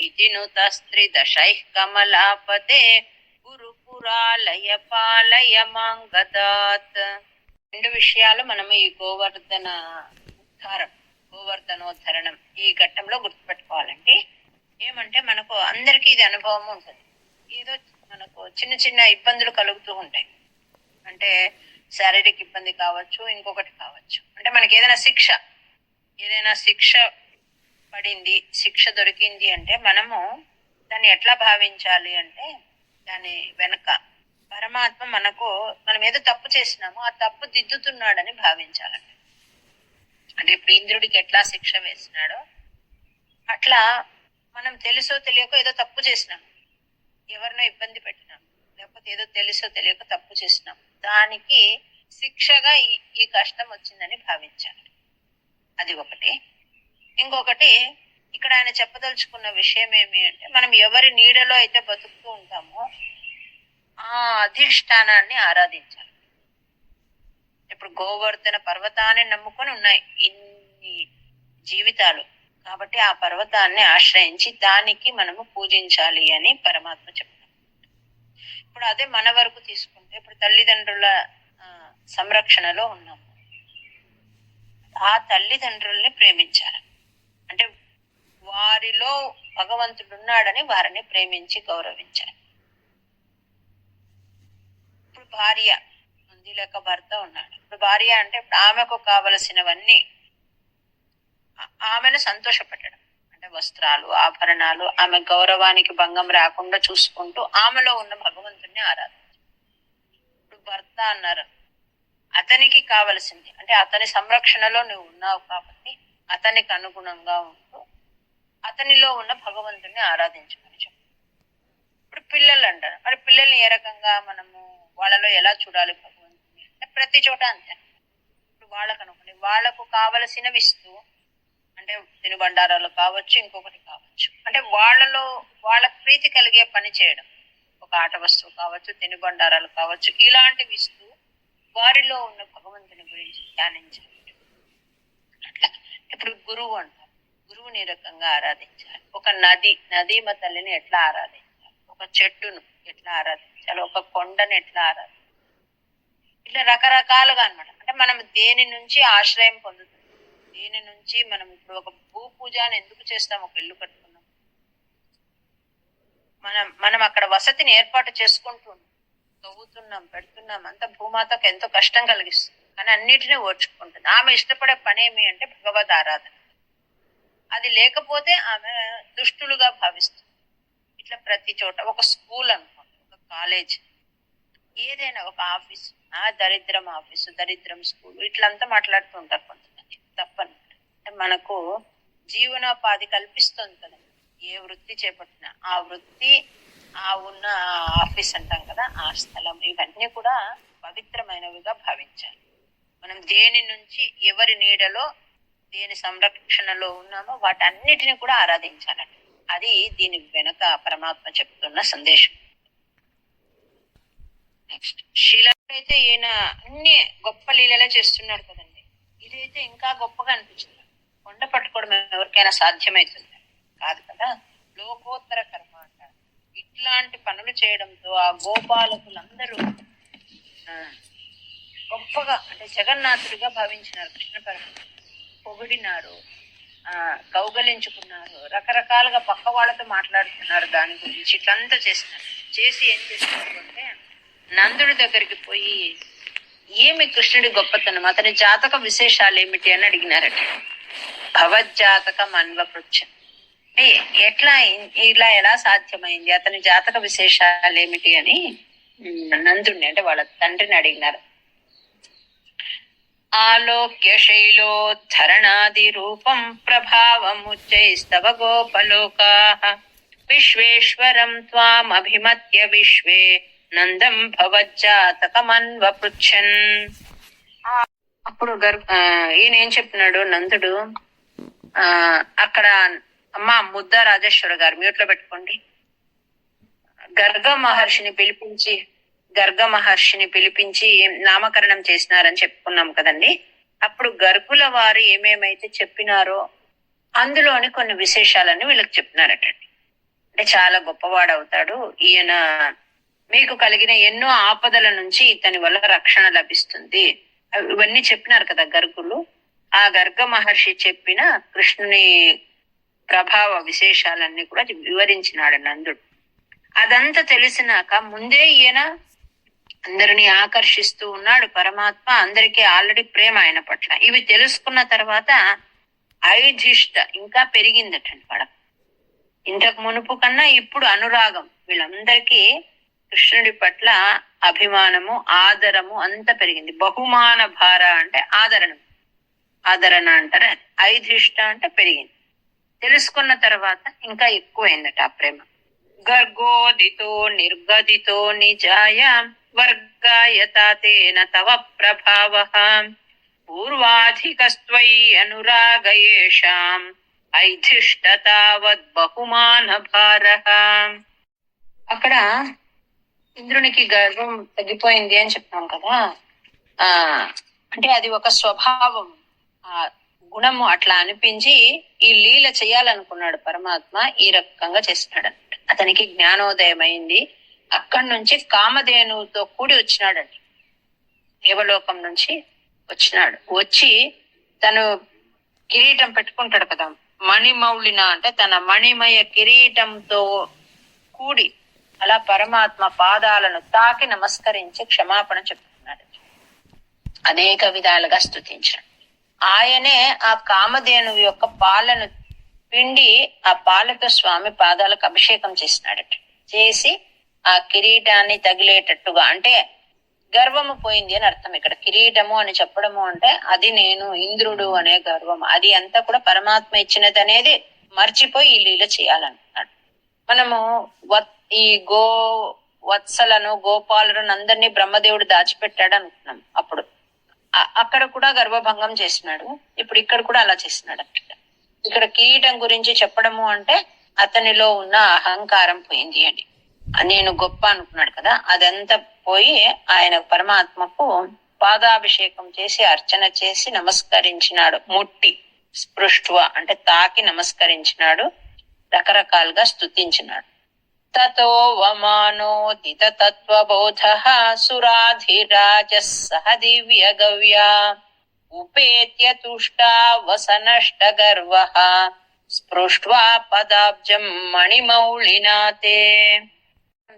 ఇతి నుతస్త్రిదశైః కమలాపతే గురుపురాలయ పాలయ మాంగదాత్. రెండు విషయాలు మనము ఈ గోవర్ధనోద్ధరణం ఈ ఘట్టంలో గుర్తుపెట్టుకోవాలండి. ఏమంటే, మనకు అందరికీ ఇది అనుభవం ఉంటుంది. ఏదో మనకు చిన్న చిన్న ఇబ్బందులు కలుగుతూ ఉంటాయి. అంటే శారీరక ఇబ్బంది కావచ్చు, ఇంకొకటి కావచ్చు. అంటే మనకి ఏదైనా శిక్ష పడింది, శిక్ష దొరికింది అంటే మనము దాన్ని ఎట్లా భావించాలి అంటే, దాని వెనక పరమాత్మ మనం ఏదో తప్పు చేసినామో ఆ తప్పు దిద్దుతున్నాడని భావించాలండి. అంటే ఇప్పుడు ఇంద్రుడికి ఎట్లా శిక్ష వేసినాడో అట్లా మనం తెలుసో తెలియకో ఏదో తప్పు చేసినాం, ఎవరినో ఇబ్బంది పెట్టినాం, లేకపోతే ఏదో తెలుసో తెలియక తప్పు చేసినాం, దానికి శిక్షగా ఈ కష్టం వచ్చిందని భావించాలి. అది ఒకటి. ఇంకొకటి, ఇక్కడ ఆయన చెప్పదలుచుకున్న విషయం ఏమి అంటే, మనం ఎవరి నీడలో అయితే బతుకుతూ ఉంటామో ఆ అధిష్టానాన్ని ఆరాధించాలి. ఇప్పుడు గోవర్ధన పర్వతాన్ని నమ్ముకొని ఉన్నాయి ఇన్ని జీవితాలు, కాబట్టి ఆ పర్వతాన్ని ఆశ్రయించి దానికి మనము పూజించాలి అని పరమాత్మ చెప్తారు. ఇప్పుడు అదే మన వరకు తీసుకుంటే, ఇప్పుడు తల్లిదండ్రుల సంరక్షణలో ఉన్నాము, ఆ తల్లిదండ్రుల్ని ప్రేమించాలి. అంటే వారిలో భగవంతుడు ఉన్నాడని వారిని ప్రేమించి గౌరవించాలి. ఇప్పుడు భార్య ఉంది, లేక భర్త ఉన్నాడు. ఇప్పుడు భార్య అంటే ఆమెకు కావలసినవన్నీ ఆమెను సంతోషపెట్టడం, అంటే వస్త్రాలు, ఆభరణాలు, ఆమె గౌరవానికి భంగం రాకుండా చూసుకుంటూ ఆమెలో ఉన్న భగవంతుడిని ఆరాధించాలి. ఇప్పుడు భర్త అన్నారు, అతనికి కావలసింది అంటే అతని సంరక్షణలో నువ్వు ఉన్నావు కాబట్టి అతనికి అనుగుణంగా ఉంటూ అతనిలో ఉన్న భగవంతుడిని ఆరాధించమని చెప్పు. ఇప్పుడు పిల్లలు అంటారు, మరి పిల్లల్ని ఏ రకంగా మనము వాళ్ళలో ఎలా చూడాలి భగవంతుని అంటే, ప్రతి చోట అంతే. ఇప్పుడు వాళ్ళకు అనుకోండి, వాళ్ళకు కావలసినవి ఇస్తూ, అంటే తినుబండారాలు కావచ్చు, ఇంకొకటి కావచ్చు, అంటే వాళ్ళకు ప్రీతి కలిగే పని చేయడం, ఒక ఆట వస్తువు కావచ్చు, తినుబండారాలు కావచ్చు, ఇలాంటివి ఇస్తూ వారిలో ఉన్న భగవంతుని గురించి ధ్యానించాలి. అట్లా ఇప్పుడు గురువు అంటారు, గురువుని ఏ రకంగా ఆరాధించాలి. ఒక నదీమ తల్లిని ఎట్లా ఆరాధించాలి, ఒక చెట్టును ఎట్లా ఆరాధించాలి, ఒక కొండని ఎట్లా ఆరాధించాలి, ఇట్లా రకరకాలుగా అన్నమాట. అంటే మనం దేని నుంచి ఆశ్రయం పొందుతాం, దేని నుంచి మనం ఇప్పుడు ఒక భూ పూజ అని ఎందుకు చేస్తాం, ఒక ఇల్లు కట్టుకున్నాం, మనం అక్కడ వసతిని ఏర్పాటు చేసుకుంటున్నాం, తవ్వుతున్నాం, పెడుతున్నాం, అంత భూమాతకు ఎంతో కష్టం కలిగిస్తుంది, కానీ అన్నిటినీ ఓర్చుకుంటుంది. ఆమె ఇష్టపడే పని ఏమి అంటే భగవద్ ఆరాధన. అది లేకపోతే ఆమె దుష్టులుగా భావిస్తుంది. ఇట్లా ప్రతి చోట, ఒక స్కూల్ అనుకోండి, ఒక కాలేజ్, ఏదైనా ఒక ఆఫీస్, దరిద్రం ఆఫీసు, దరిద్రం స్కూల్, ఇట్లంతా మాట్లాడుతూ ఉంటారు కొంతమంది. తప్పనమాట. మనకు జీవనోపాధి కల్పిస్తుంది కదా, ఏ వృత్తి చేపట్టినా ఆ వృత్తి, ఉన్న ఆఫీస్ అంటాం కదా, ఆ స్థలం, ఇవన్నీ కూడా పవిత్రమైనవిగా భావించాలి. మనం దేని నుంచి, ఎవరి నీడలో, దేని సంరక్షణలో ఉన్నామో వాటన్నిటిని కూడా ఆరాధించాలండి. అది దీని వెనక పరమాత్మ చెప్తున్న సందేశం. నెక్స్ట్, శిలైతే ఈయన అన్ని గొప్ప లీలలే చేస్తున్నాడు కదండి. ఇదైతే ఇంకా గొప్పగా అనిపించింది. కొండ పట్టుకోవడం ఎవరికైనా సాధ్యమవుతుంది కాదు కదా, లోకోత్తర కర్మ అంటారు. ఇట్లాంటి పనులు చేయడంతో ఆ గోపాలకులందరూ గొప్పగా, అంటే జగన్నాథుడిగా భావించినారు. కృష్ణ పరమాత్మ పొగిడినారు, కౌగలించుకున్నారు, రకరకాలుగా పక్క వాళ్ళతో మాట్లాడుతున్నారు దాని గురించి. ఇట్లంతా చేసినారు. చేసి ఏం చేస్తున్నారు అంటే, నందుడి దగ్గరికి పోయి ఏమి కృష్ణుడి గొప్పతనం, అతని జాతక విశేషాలు ఏమిటి అని అడిగినారట. భవజ్జాతకం అన్వపృచ్ఛం, ఎట్లా ఇలా ఎలా సాధ్యమైంది, అతని జాతక విశేషాలు ఏమిటి అని నందుడిని, అంటే వాళ్ళ తండ్రిని అడిగినారు. ఆలోక్య శైలోద్ధరణాది రూపం ప్రభావముచ్చైస్తవ గోపలోకాః విశ్వేశ్వరం త్వామభిమత్య విశ్వే నందం భవజ్జాతకమన్వపృచ్ఛన్. అప్పుడు ఈయన ఏం చెప్పినాడు నందుడు, అక్కడ అమ్మా ముద్ద రాజేశ్వర గారు మ్యూట్ లో పెట్టుకోండి. గర్గ మహర్షిని పిలిపించి నామకరణం చేసినారని చెప్పుకున్నాం కదండి. అప్పుడు గర్గుల వారు ఏమేమైతే చెప్పినారో అందులోని కొన్ని విశేషాలని వీళ్ళకి చెప్పినారటండి. అంటే చాలా గొప్పవాడవుతాడు ఈయన, మీకు కలిగిన ఎన్నో ఆపదల నుంచి ఇతని వల్ల రక్షణ లభిస్తుంది, ఇవన్నీ చెప్పినారు కదా గర్గులు. ఆ గర్గ మహర్షి చెప్పిన కృష్ణుని ప్రభావ విశేషాలన్నీ కూడా వివరించినాడు నందుడు. అదంతా తెలిసినాక ముందే ఈయన అందరినీ ఆకర్షిస్తూ ఉన్నాడు పరమాత్మ, అందరికీ ఆల్రెడీ ప్రేమ ఆయన పట్ల. ఇవి తెలుసుకున్న తర్వాత ఐధిష్ట ఇంకా పెరిగిందటండి వాడ. ఇంతకు మునుపు కన్నా ఇప్పుడు అనురాగం, వీళ్ళందరికీ కృష్ణుడి పట్ల అభిమానము, ఆదరము అంత పెరిగింది. బహుమాన భార అంటే ఆదరణ అంటారు. ఐధిష్ట అంటే పెరిగింది. తెలుసుకున్న తర్వాత ఇంకా ఎక్కువైందట ఆ ప్రేమ. గర్గోదితో నిర్గదితో నిజాయ వర్గాయతాతేన తవ ప్రభావః పూర్వాధికస్త్వై అనురాగయేషాం ఐధిష్ట తావద్ బహుమాన భారః. అక్కడ ఇంద్రునికి గర్వం తగ్గిపోయింది అని చెప్తాం కదా, అంటే అది ఒక స్వభావం, ఆ గుణము అట్లా అనిపించి ఈ లీల చేయాలనుకున్నాడు పరమాత్మ. ఈ రకంగా చేస్తున్నాడు. అతనికి జ్ఞానోదయం అయింది. అక్కడి నుంచి కామధేనువుతో కూడి వచ్చినాడండి, దేవలోకం నుంచి వచ్చినాడు. వచ్చి తను కిరీటం పెట్టుకుంటాడు కదా, మణిమౌళిన అంటే తన మణిమయ కిరీటంతో కూడి అలా పరమాత్మ పాదాలను తాకి నమస్కరించి క్షమాపణ చెప్తున్నాడు. అనేక విధాలుగా స్తుతించాడు. ఆయనే ఆ కామధేనువు యొక్క పాలను పిండి ఆ పాలతో స్వామి పాదాలకు అభిషేకం చేసినాడట. చేసి ఆ కిరీటాన్ని తగిలేటట్టుగా, అంటే గర్వము పోయింది అని అర్థం. ఇక్కడ కిరీటము అని చెప్పడము అంటే అది నేను ఇంద్రుడు అనే గర్వం, అది అంతా కూడా పరమాత్మ ఇచ్చినది అనేది మర్చిపోయి ఈ లీల చేయాలనుకున్నాడు. మనము ఈ వత్సలను గోపాలను అందరినీ బ్రహ్మదేవుడు దాచిపెట్టాడు అనుకున్నాం. అప్పుడు అక్కడ కూడా గర్వభంగం చేసినాడు. ఇప్పుడు ఇక్కడ కూడా అలా చేసినాడు. ఇక్కడ కిరీటం గురించి చెప్పడము అంటే అతనిలో ఉన్న అహంకారం పోయింది అని, నేను గొప్ప అనుకున్నాడు కదా, అదంతా పోయి ఆయన పరమాత్మకు పాదాభిషేకం చేసి అర్చన చేసి నమస్కరించినాడు. ముట్టి స్పృష్టువ అంటే తాకి నమస్కరించినాడు, రకరకాలుగా స్తుతించినాడు. తతో వమానోదిత తత్వబోధః సురాధిరాజ సహ దివ్య గవ్యా ఉపేత్య తుష్టా వసనష్ట గర్వః స్పృష్ట్వా పదాబ్జం మణిమౌళినాతే.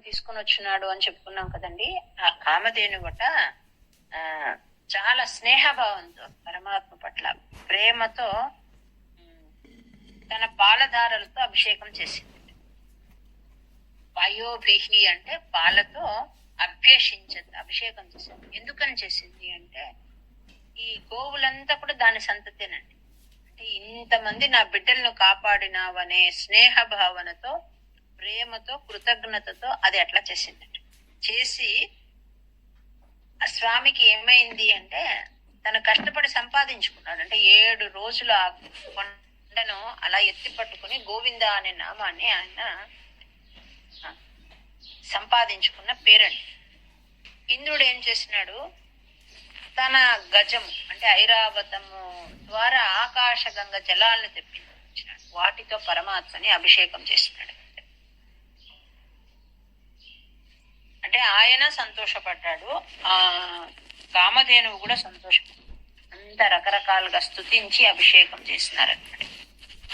తీసుకుని వచ్చినాడు అని చెప్పుకున్నాం కదండి. ఆ కామధేను బట చాలా స్నేహభావంతో పరమాత్మ పట్ల ప్రేమతో తన పాలధారలతో అభిషేకం చేసింది. పయోభిహి అంటే పాలతో అభిషేకం చేసింది. ఎందుకని చేసింది అంటే ఈ గోవులంతా కూడా దాని సంతతేనండి. అంటే ఇంతమంది నా బిడ్డలను కాపాడినావనే స్నేహ భావనతో, ప్రేమతో, కృతజ్ఞతతో అది అట్లా చేసిందండి. చేసి ఆ స్వామికి ఏమైంది అంటే తను కష్టపడి సంపాదించుకున్నాడు. అంటే 7 రోజులు ఆ కొండను అలా ఎత్తి పట్టుకుని గోవింద అనే నామాన్ని ఆయన సంపాదించుకున్న పేరండి. ఇంద్రుడు ఏం చేసినాడు, తన గజము అంటే ఐరావతము ద్వారా ఆకాశగంగ జలాలను తెప్పించినాడు. వాటితో పరమాత్మని అభిషేకం చేసినాడు. అంటే ఆయన సంతోషపడ్డాడు, ఆ కామధేనువు కూడా సంతోషపడ్డాడు. అంత రకరకాలుగా స్తుతించి అభిషేకం చేసినారన్నమాట.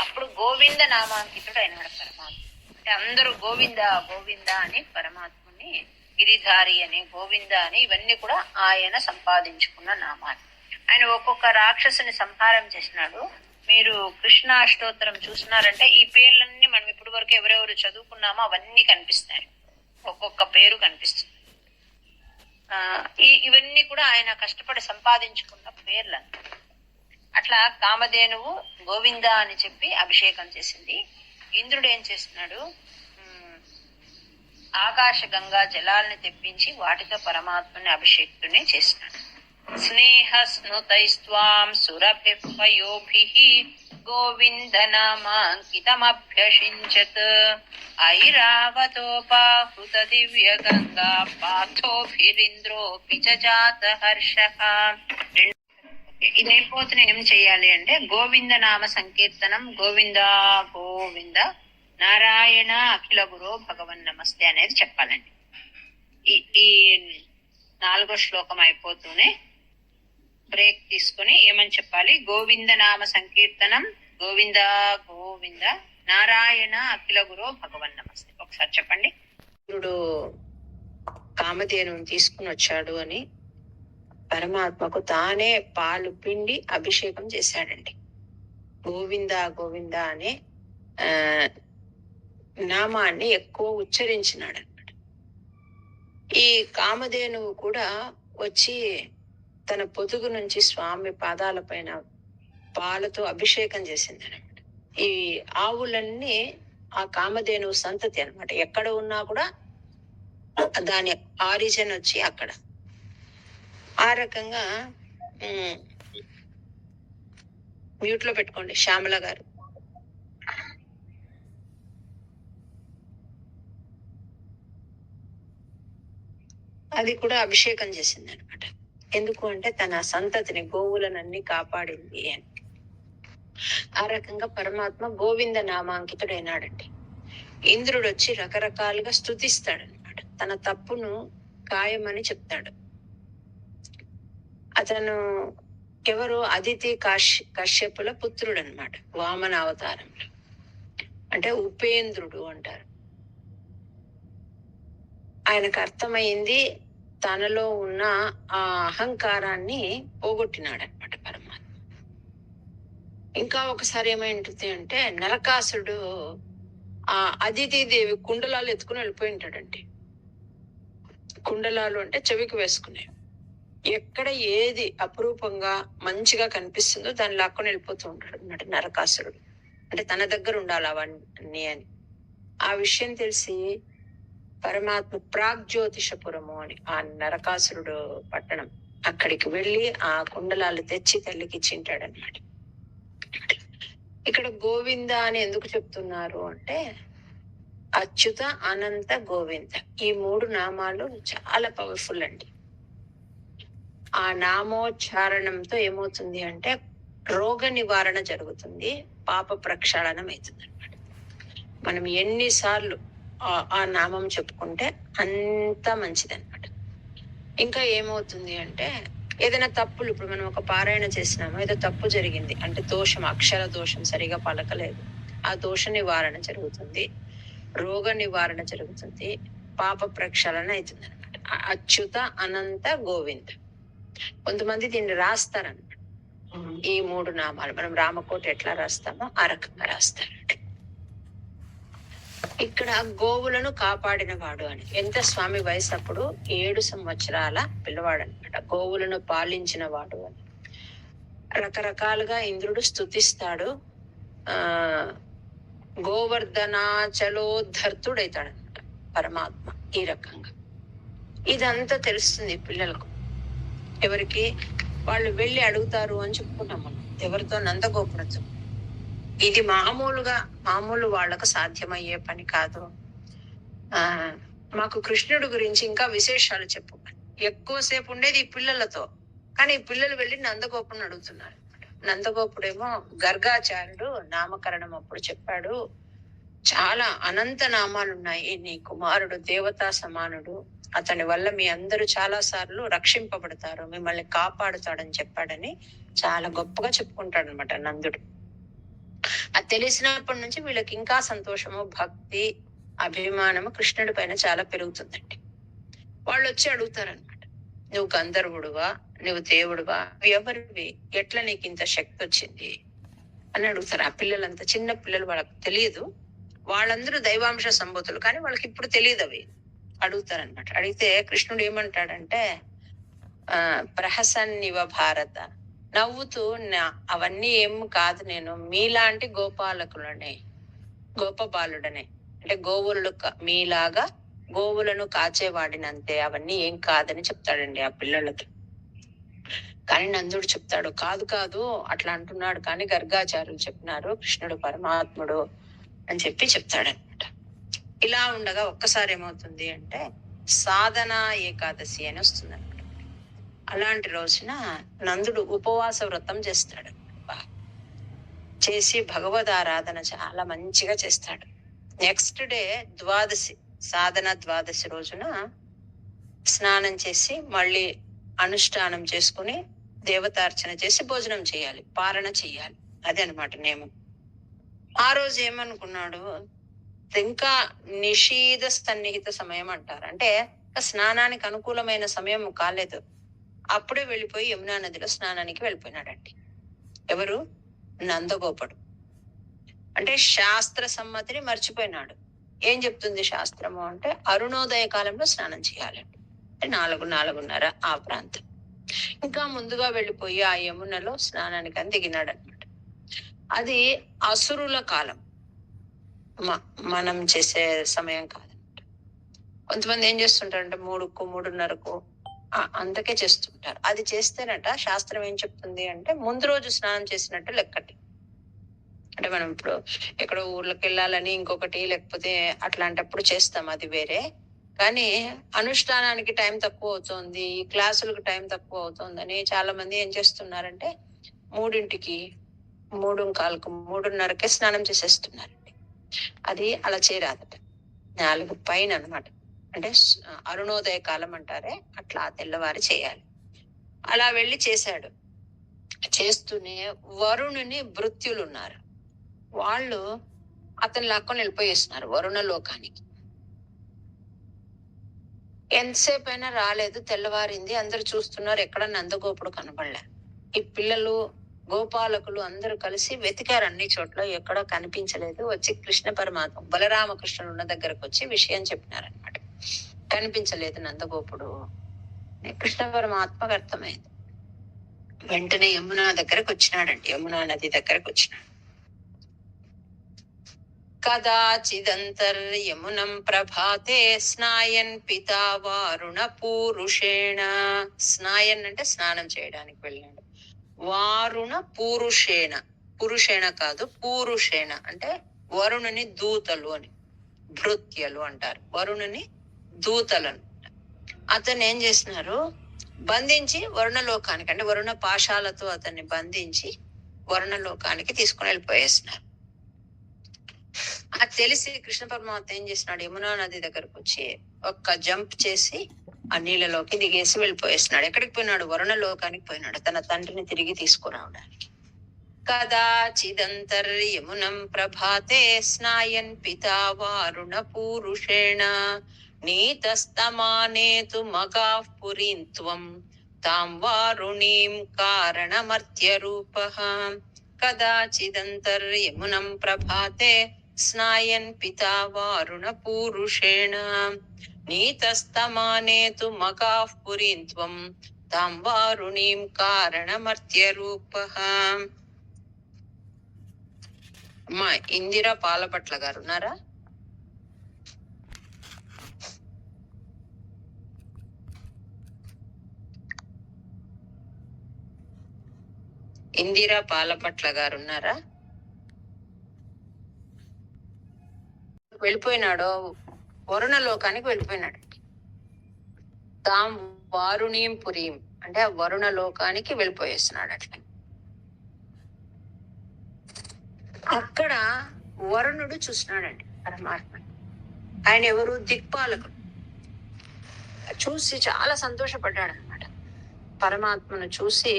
అప్పుడు గోవింద నామాంకితుడు అయినాడు పరమాత్మ. అంటే అందరూ గోవింద గోవింద అని పరమాత్మని, గిరిధారి అని, గోవింద అని, ఇవన్నీ కూడా ఆయన సంపాదించుకున్న నామాలు. ఆయన ఒక్కొక్క రాక్షసుని సంహారం చేసినాడు. మీరు కృష్ణాష్టోత్తరం చూసినారంటే ఈ పేర్లన్నీ మనం ఇప్పటి వరకు ఎవరెవరు చదువుకున్నామో అవన్నీ కనిపిస్తాయి. ఒక్కొక్క పేరు కనిపిస్తుంది. ఇవన్నీ కూడా ఆయన కష్టపడి సంపాదించుకున్న పేర్లు. అట్లా కామధేనువు గోవింద అని చెప్పి అభిషేకం చేసింది. ఇంద్రుడు ఏం చేస్తున్నాడు, ఆకాశ గంగా జలాల్ని తెప్పించి వాటితో పరమాత్మని అభిషేక్తుని చేసినాడు. స్నేహ స్నుతైస్త్వాం సురభిపయోభిః గోవింద నామాంకితమభ్యషించత్ ఐరావతోపాహృత దివ్య గంగా పార్థోభిరింద్రోపి జాత హర్షః. ఇదైపోతున్న ఏం చెయ్యాలి అంటే గోవింద నామ సంకీర్తనం, గోవింద గోవింద నారాయణ అఖిల గురో భగవన్ నమస్తే అనేది చెప్పాలండి. ఈ 4వ శ్లోకం అయిపోతూనే బ్రేక్ తీసుకుని ఏమని చెప్పాలి, గోవింద నామ సంకీర్తనం, గోవింద గోవింద నారాయణ అఖిల గురో భగవన్ నమస్తే. ఒకసారి చెప్పండి. ఇప్పుడు కామధేనుని తీసుకుని వచ్చాడు అని పరమాత్మకు తానే పాలు పిండి అభిషేకం చేశాడండి. గోవింద గోవింద అనే నామాన్ని ఎక్కువ ఉచ్చరించినాడు అన్నమాట. ఈ కామధేనువు కూడా వచ్చి తన పొదుగు నుంచి స్వామి పాదాల పైన పాలతో అభిషేకం చేసింది అనమాట. ఈ ఆవులన్నీ ఆ కామధేనువు సంతతి అనమాట. ఎక్కడ ఉన్నా కూడా దాని ఆరిజిన్ వచ్చి అక్కడ. ఆ రకంగా మ్యూట్ లో పెట్టుకోండి శ్యామల గారు. అది కూడా అభిషేకం చేసింది అనమాట. ఎందుకు అంటే తన సంతతిని, గోవులనన్నీ కాపాడింది అని. ఆ రకంగా పరమాత్మ గోవింద నామాంకితుడైనాడండి. ఇంద్రుడు వచ్చి రకరకాలుగా స్తుతిస్తాడు అనమాట. తన తప్పును ఖాయమని చెప్తాడు. అతను ఎవరు, అదితి కశ్యపుల పుత్రుడు అనమాట. వామన అవతారంలో అంటే ఉపేంద్రుడు అంటారు. ఆయనకు అర్థమైంది తనలో ఉన్న ఆ అహంకారాన్ని పోగొట్టినాడు అనమాట పరమాత్మ. ఇంకా ఒకసారి ఏమైంటుంది అంటే నరకాసుడు ఆ అదితిదేవి కుండలాలు ఎత్తుకుని వెళ్ళిపోయి ఉంటాడండి. కుండలాలు అంటే చెవికి వేసుకునే, ఎక్కడ ఏది అపురూపంగా మంచిగా కనిపిస్తుందో దాన్ని లాక్కొని వెళ్ళిపోతూ ఉంటాడు అన్నమాట నరకాసురుడు. అంటే తన దగ్గర ఉండాలి అవన్నీ అని. ఆ విషయం తెలిసి పరమాత్మ ప్రాగ్జ్యోతిషపురము అని ఆ నరకాసురుడు పట్టణం, అక్కడికి వెళ్ళి ఆ కుండలాలు తెచ్చి తల్లికి ఇచ్చింటాడు అనమాట. ఇక్కడ గోవింద అని ఎందుకు చెప్తున్నారు అంటే అచ్యుత అనంత గోవింద ఈ 3 నామాలు చాలా పవర్ఫుల్ అండి. ఆ నామోచ్చారణంతో ఏమవుతుంది అంటే రోగ నివారణ జరుగుతుంది, పాప ప్రక్షాళనం అవుతుంది అనమాట. మనం ఎన్నిసార్లు ఆ నామం చెప్పుకుంటే అంత మంచిది అనమాట. ఇంకా ఏమవుతుంది అంటే ఏదైనా తప్పులు, ఇప్పుడు మనం ఒక పారాయణ చేసినాము, ఏదో తప్పు జరిగింది అంటే దోషం, అక్షర దోషం, సరిగా పలకలేదు, ఆ దోష నివారణ జరుగుతుంది, రోగ నివారణ జరుగుతుంది, పాప ప్రక్షాళన అవుతుంది అనమాట. అచ్యుత అనంత గోవింద. కొంతమంది దీన్ని రాస్తారనమాట. ఈ 3 నామాలు మనం రామకోట ఎట్లా రాస్తామో ఆ రకంగా రాస్తారండి. ఇక్కడ గోవులను కాపాడిన వాడు అని, ఎంత స్వామి వయసు అప్పుడు 7 సంవత్సరాల పిల్లవాడు అనమాట. గోవులను పాలించిన వాడు అని రకరకాలుగా ఇంద్రుడు స్తుతిస్తాడు. గోవర్ధనాచలోద్ధర్తుడైతాడనమాట పరమాత్మ ఈ రకంగా. ఇదంతా తెలుస్తుంది పిల్లలకు. ఎవరికి వాళ్ళు వెళ్ళి అడుగుతారు అని చెప్పుకున్నాం మనం. ఎవరితో? నందగోపురతో. ఇది మామూలు వాళ్ళకు సాధ్యమయ్యే పని కాదు. ఆ మాకు కృష్ణుడి గురించి ఇంకా విశేషాలు చెప్పు. ఎక్కువసేపు ఉండేది ఈ పిల్లలతో, కానీ ఈ పిల్లలు వెళ్ళి నందగోపుని అడుగుతున్నారు. నందగోపుడేమో గర్గాచార్యుడు నామకరణం అప్పుడు చెప్పాడు, చాలా అనంత నామాలు ఉన్నాయి, నీ కుమారుడు దేవతా సమానుడు, అతని వల్ల మీ అందరూ చాలా సార్లు రక్షింపబడతారు, మిమ్మల్ని కాపాడుతాడని చెప్పాడని చాలా గొప్పగా చెప్పుకుంటాడు అనమాట నందుడు. అది తెలిసినప్పటి నుంచి వీళ్ళకి ఇంకా సంతోషము, భక్తి, అభిమానము కృష్ణుడి పైన చాలా పెరుగుతుందండి. వాళ్ళు వచ్చి అడుగుతారనమాట, నువ్వు గంధర్వుడువా, నువ్వు దేవుడువా, ఎవరివి, ఎట్లా నీకు ఇంత శక్తి వచ్చింది అని అడుగుతారు. ఆ పిల్లలంతా చిన్న పిల్లలు, వాళ్ళకి తెలియదు. వాళ్ళందరూ దైవాంశ సంభూతులు, కానీ వాళ్ళకి ఇప్పుడు తెలియదు. అవి అడుగుతారనమాట. అడిగితే కృష్ణుడు ఏమంటాడంటే, ప్రహసన్నివ భారత, నవ్వుతూ, అవన్నీ ఏం కాదు, నేను మీలాంటి గోపాలకులనే, గోపబాలుడనే, అంటే గోవులు మీలాగా గోవులను కాచేవాడినంతే, అవన్నీ ఏం కాదని చెప్తాడండి ఆ పిల్లలకి. కానీ నందుడు చెప్తాడు, కాదు కాదు అట్లా అంటున్నాడు, కానీ గర్గాచార్యులు చెప్పినారు కృష్ణుడు పరమాత్ముడు అని చెప్తాడనమాట. ఇలా ఉండగా ఒక్కసారి ఏమవుతుంది అంటే సాధన ఏకాదశి అని వస్తుంది అనమాట. అలాంటి రోజున నందుడు ఉపవాస వ్రతం చేస్తాడు. చేసి భగవద్ ఆరాధన చాలా మంచిగా చేస్తాడు. నెక్స్ట్ డే ద్వాదశి, సాధన ద్వాదశి రోజున స్నానం చేసి మళ్ళీ అనుష్ఠానం చేసుకుని దేవతార్చన చేసి భోజనం చేయాలి, పారణ చేయాలి. అదే అనమాట నియమం. ఆ రోజు ఏమనుకున్నాడు, ఇంకా నిషీధ సన్నిహిత సమయం అంటారు, అంటే స్నానానికి అనుకూలమైన సమయం కాలేదు. అప్పుడే వెళ్ళిపోయి యమునా నదిలో స్నానానికి వెళ్ళిపోయినాడండి. ఎవరు? నందగోపుడు. అంటే శాస్త్ర సమ్మతిని మర్చిపోయినాడు. ఏం చెప్తుంది శాస్త్రము అంటే అరుణోదయ కాలంలో స్నానం చేయాలండి, అంటే 4:30 ఆ ప్రాంతం. ఇంకా ముందుగా వెళ్ళిపోయి ఆ యమునలో స్నానానికి అని దిగినాడు అనమాట. అది అసురుల కాలం, మనం చేసే సమయం కాదనమాట. కొంతమంది ఏం చేస్తుంటారంటే 3కు 3:30కు అంతకే చేస్తుంటారు. అది చేస్తేనట శాస్త్రం ఏం చెప్తుంది అంటే ముందు రోజు స్నానం చేసినట్టు లెక్కటి. అంటే మనం ఇప్పుడు ఎక్కడో ఊర్లోకి వెళ్ళాలని ఇంకొకటి, లేకపోతే అట్లాంటప్పుడు చేస్తాం, అది వేరే. కానీ అనుష్ఠానానికి టైం తక్కువ అవుతుంది, క్లాసులకు టైం తక్కువ అవుతుందని చాలా మంది ఏం చేస్తున్నారంటే 3ంటికి, 3:15కు, 3:30కే స్నానం చేసేస్తున్నారండి. అది అలా చేయరాదట. 4 పైన అనమాట, అంటే అరుణోదయ కాలం అంటారే, అట్లా తెల్లవారి చేయాలి. అలా వెళ్ళి చేశాడు. చేస్తూనే వరుణుని భృత్యులు ఉన్నారు, వాళ్ళు అతను లాక్కొని వెళ్ళిపోయేస్తున్నారు వరుణ లోకానికి. ఎంతసేపు అయినా రాలేదు, తెల్లవారింది, అందరు చూస్తున్నారు, ఎక్కడ నందగోపుడు కనబడలే. ఈ పిల్లలు, గోపాలకులు అందరూ కలిసి వెతికారు అన్ని చోట్ల, ఎక్కడో కనిపించలేదు. వచ్చి కృష్ణ పరమాత్మ, బలరామకృష్ణుడు ఉన్న దగ్గరకు వచ్చి విషయం చెప్పినారనమాట. కనిపించలేదు నందగోపుడు. కృష్ణ పరమాత్మకు అర్థమైంది. వెంటనే యమునా దగ్గరకు వచ్చినాడండి, యమునా నది దగ్గరకు వచ్చినాడు. కదాచిదంతర్యమునం ప్రభాతే స్నాయన్ పితా వారుణ పూరుషేణ. స్నాయన్ అంటే స్నానం చేయడానికి వెళ్ళాడు. వారుణ పూరుషేణ, పురుషేణ కాదు, పూరుషేణ అంటే వరుణుని దూతలు అని, భృత్యలు అంటారు, వరుణుని దూతలను. అతన్ని ఏం చేసినారు, బంధించి వరుణలోకానికి, అంటే వరుణ పాశాలతో అతన్ని బంధించి వరుణలోకానికి తీసుకుని వెళ్ళిపోయేసినారు. అది తెలిసి కృష్ణ పరమాత్మ ఏం చేసినాడు, యమునా నది దగ్గరకు వచ్చి ఒక్క జంప్ చేసి ఆ నీళ్ళలోకి దిగేసి వెళ్ళిపోయేసినాడు. ఎక్కడికి పోయినాడు? వరుణలోకానికి పోయినాడు, తన తండ్రిని తిరిగి తీసుకురావడానికి. కదాచిదంతర్యమునం ప్రభాతే స్నాయన్ పితా వారుణ పూరుషేణ నీతస్తమానేతు మగాః పురీం త్వం తాం వారుణీం కారణమర్త్య రూపః. కదాచిదంతర్యమునం ప్రభాతే స్నాయన్ పితా వారుణ పూరుషేణ నీతస్తమానేతు మగాః పురీం త్వం తాం వారుణీం కారణమర్త్య రూపః. అమ్మా ఇందిరా పాలపట్ల గారు ఉన్నారా? ఇందిరా పాలపట్ల గారు ఉన్నారా? వెళ్ళిపోయినాడు, వరుణ లోకానికి వెళ్ళిపోయినాడు. తాం వారుణీం పురీం అంటే ఆ వరుణ లోకానికి వెళ్ళిపోయేస్తున్నాడు. అట్లా అక్కడ వరుణుడు చూసినాడండి పరమాత్మ. ఆయన ఎవరు? దిక్పాలకుడు. చూసి చాలా సంతోషపడ్డాడు అనమాట. పరమాత్మను చూసి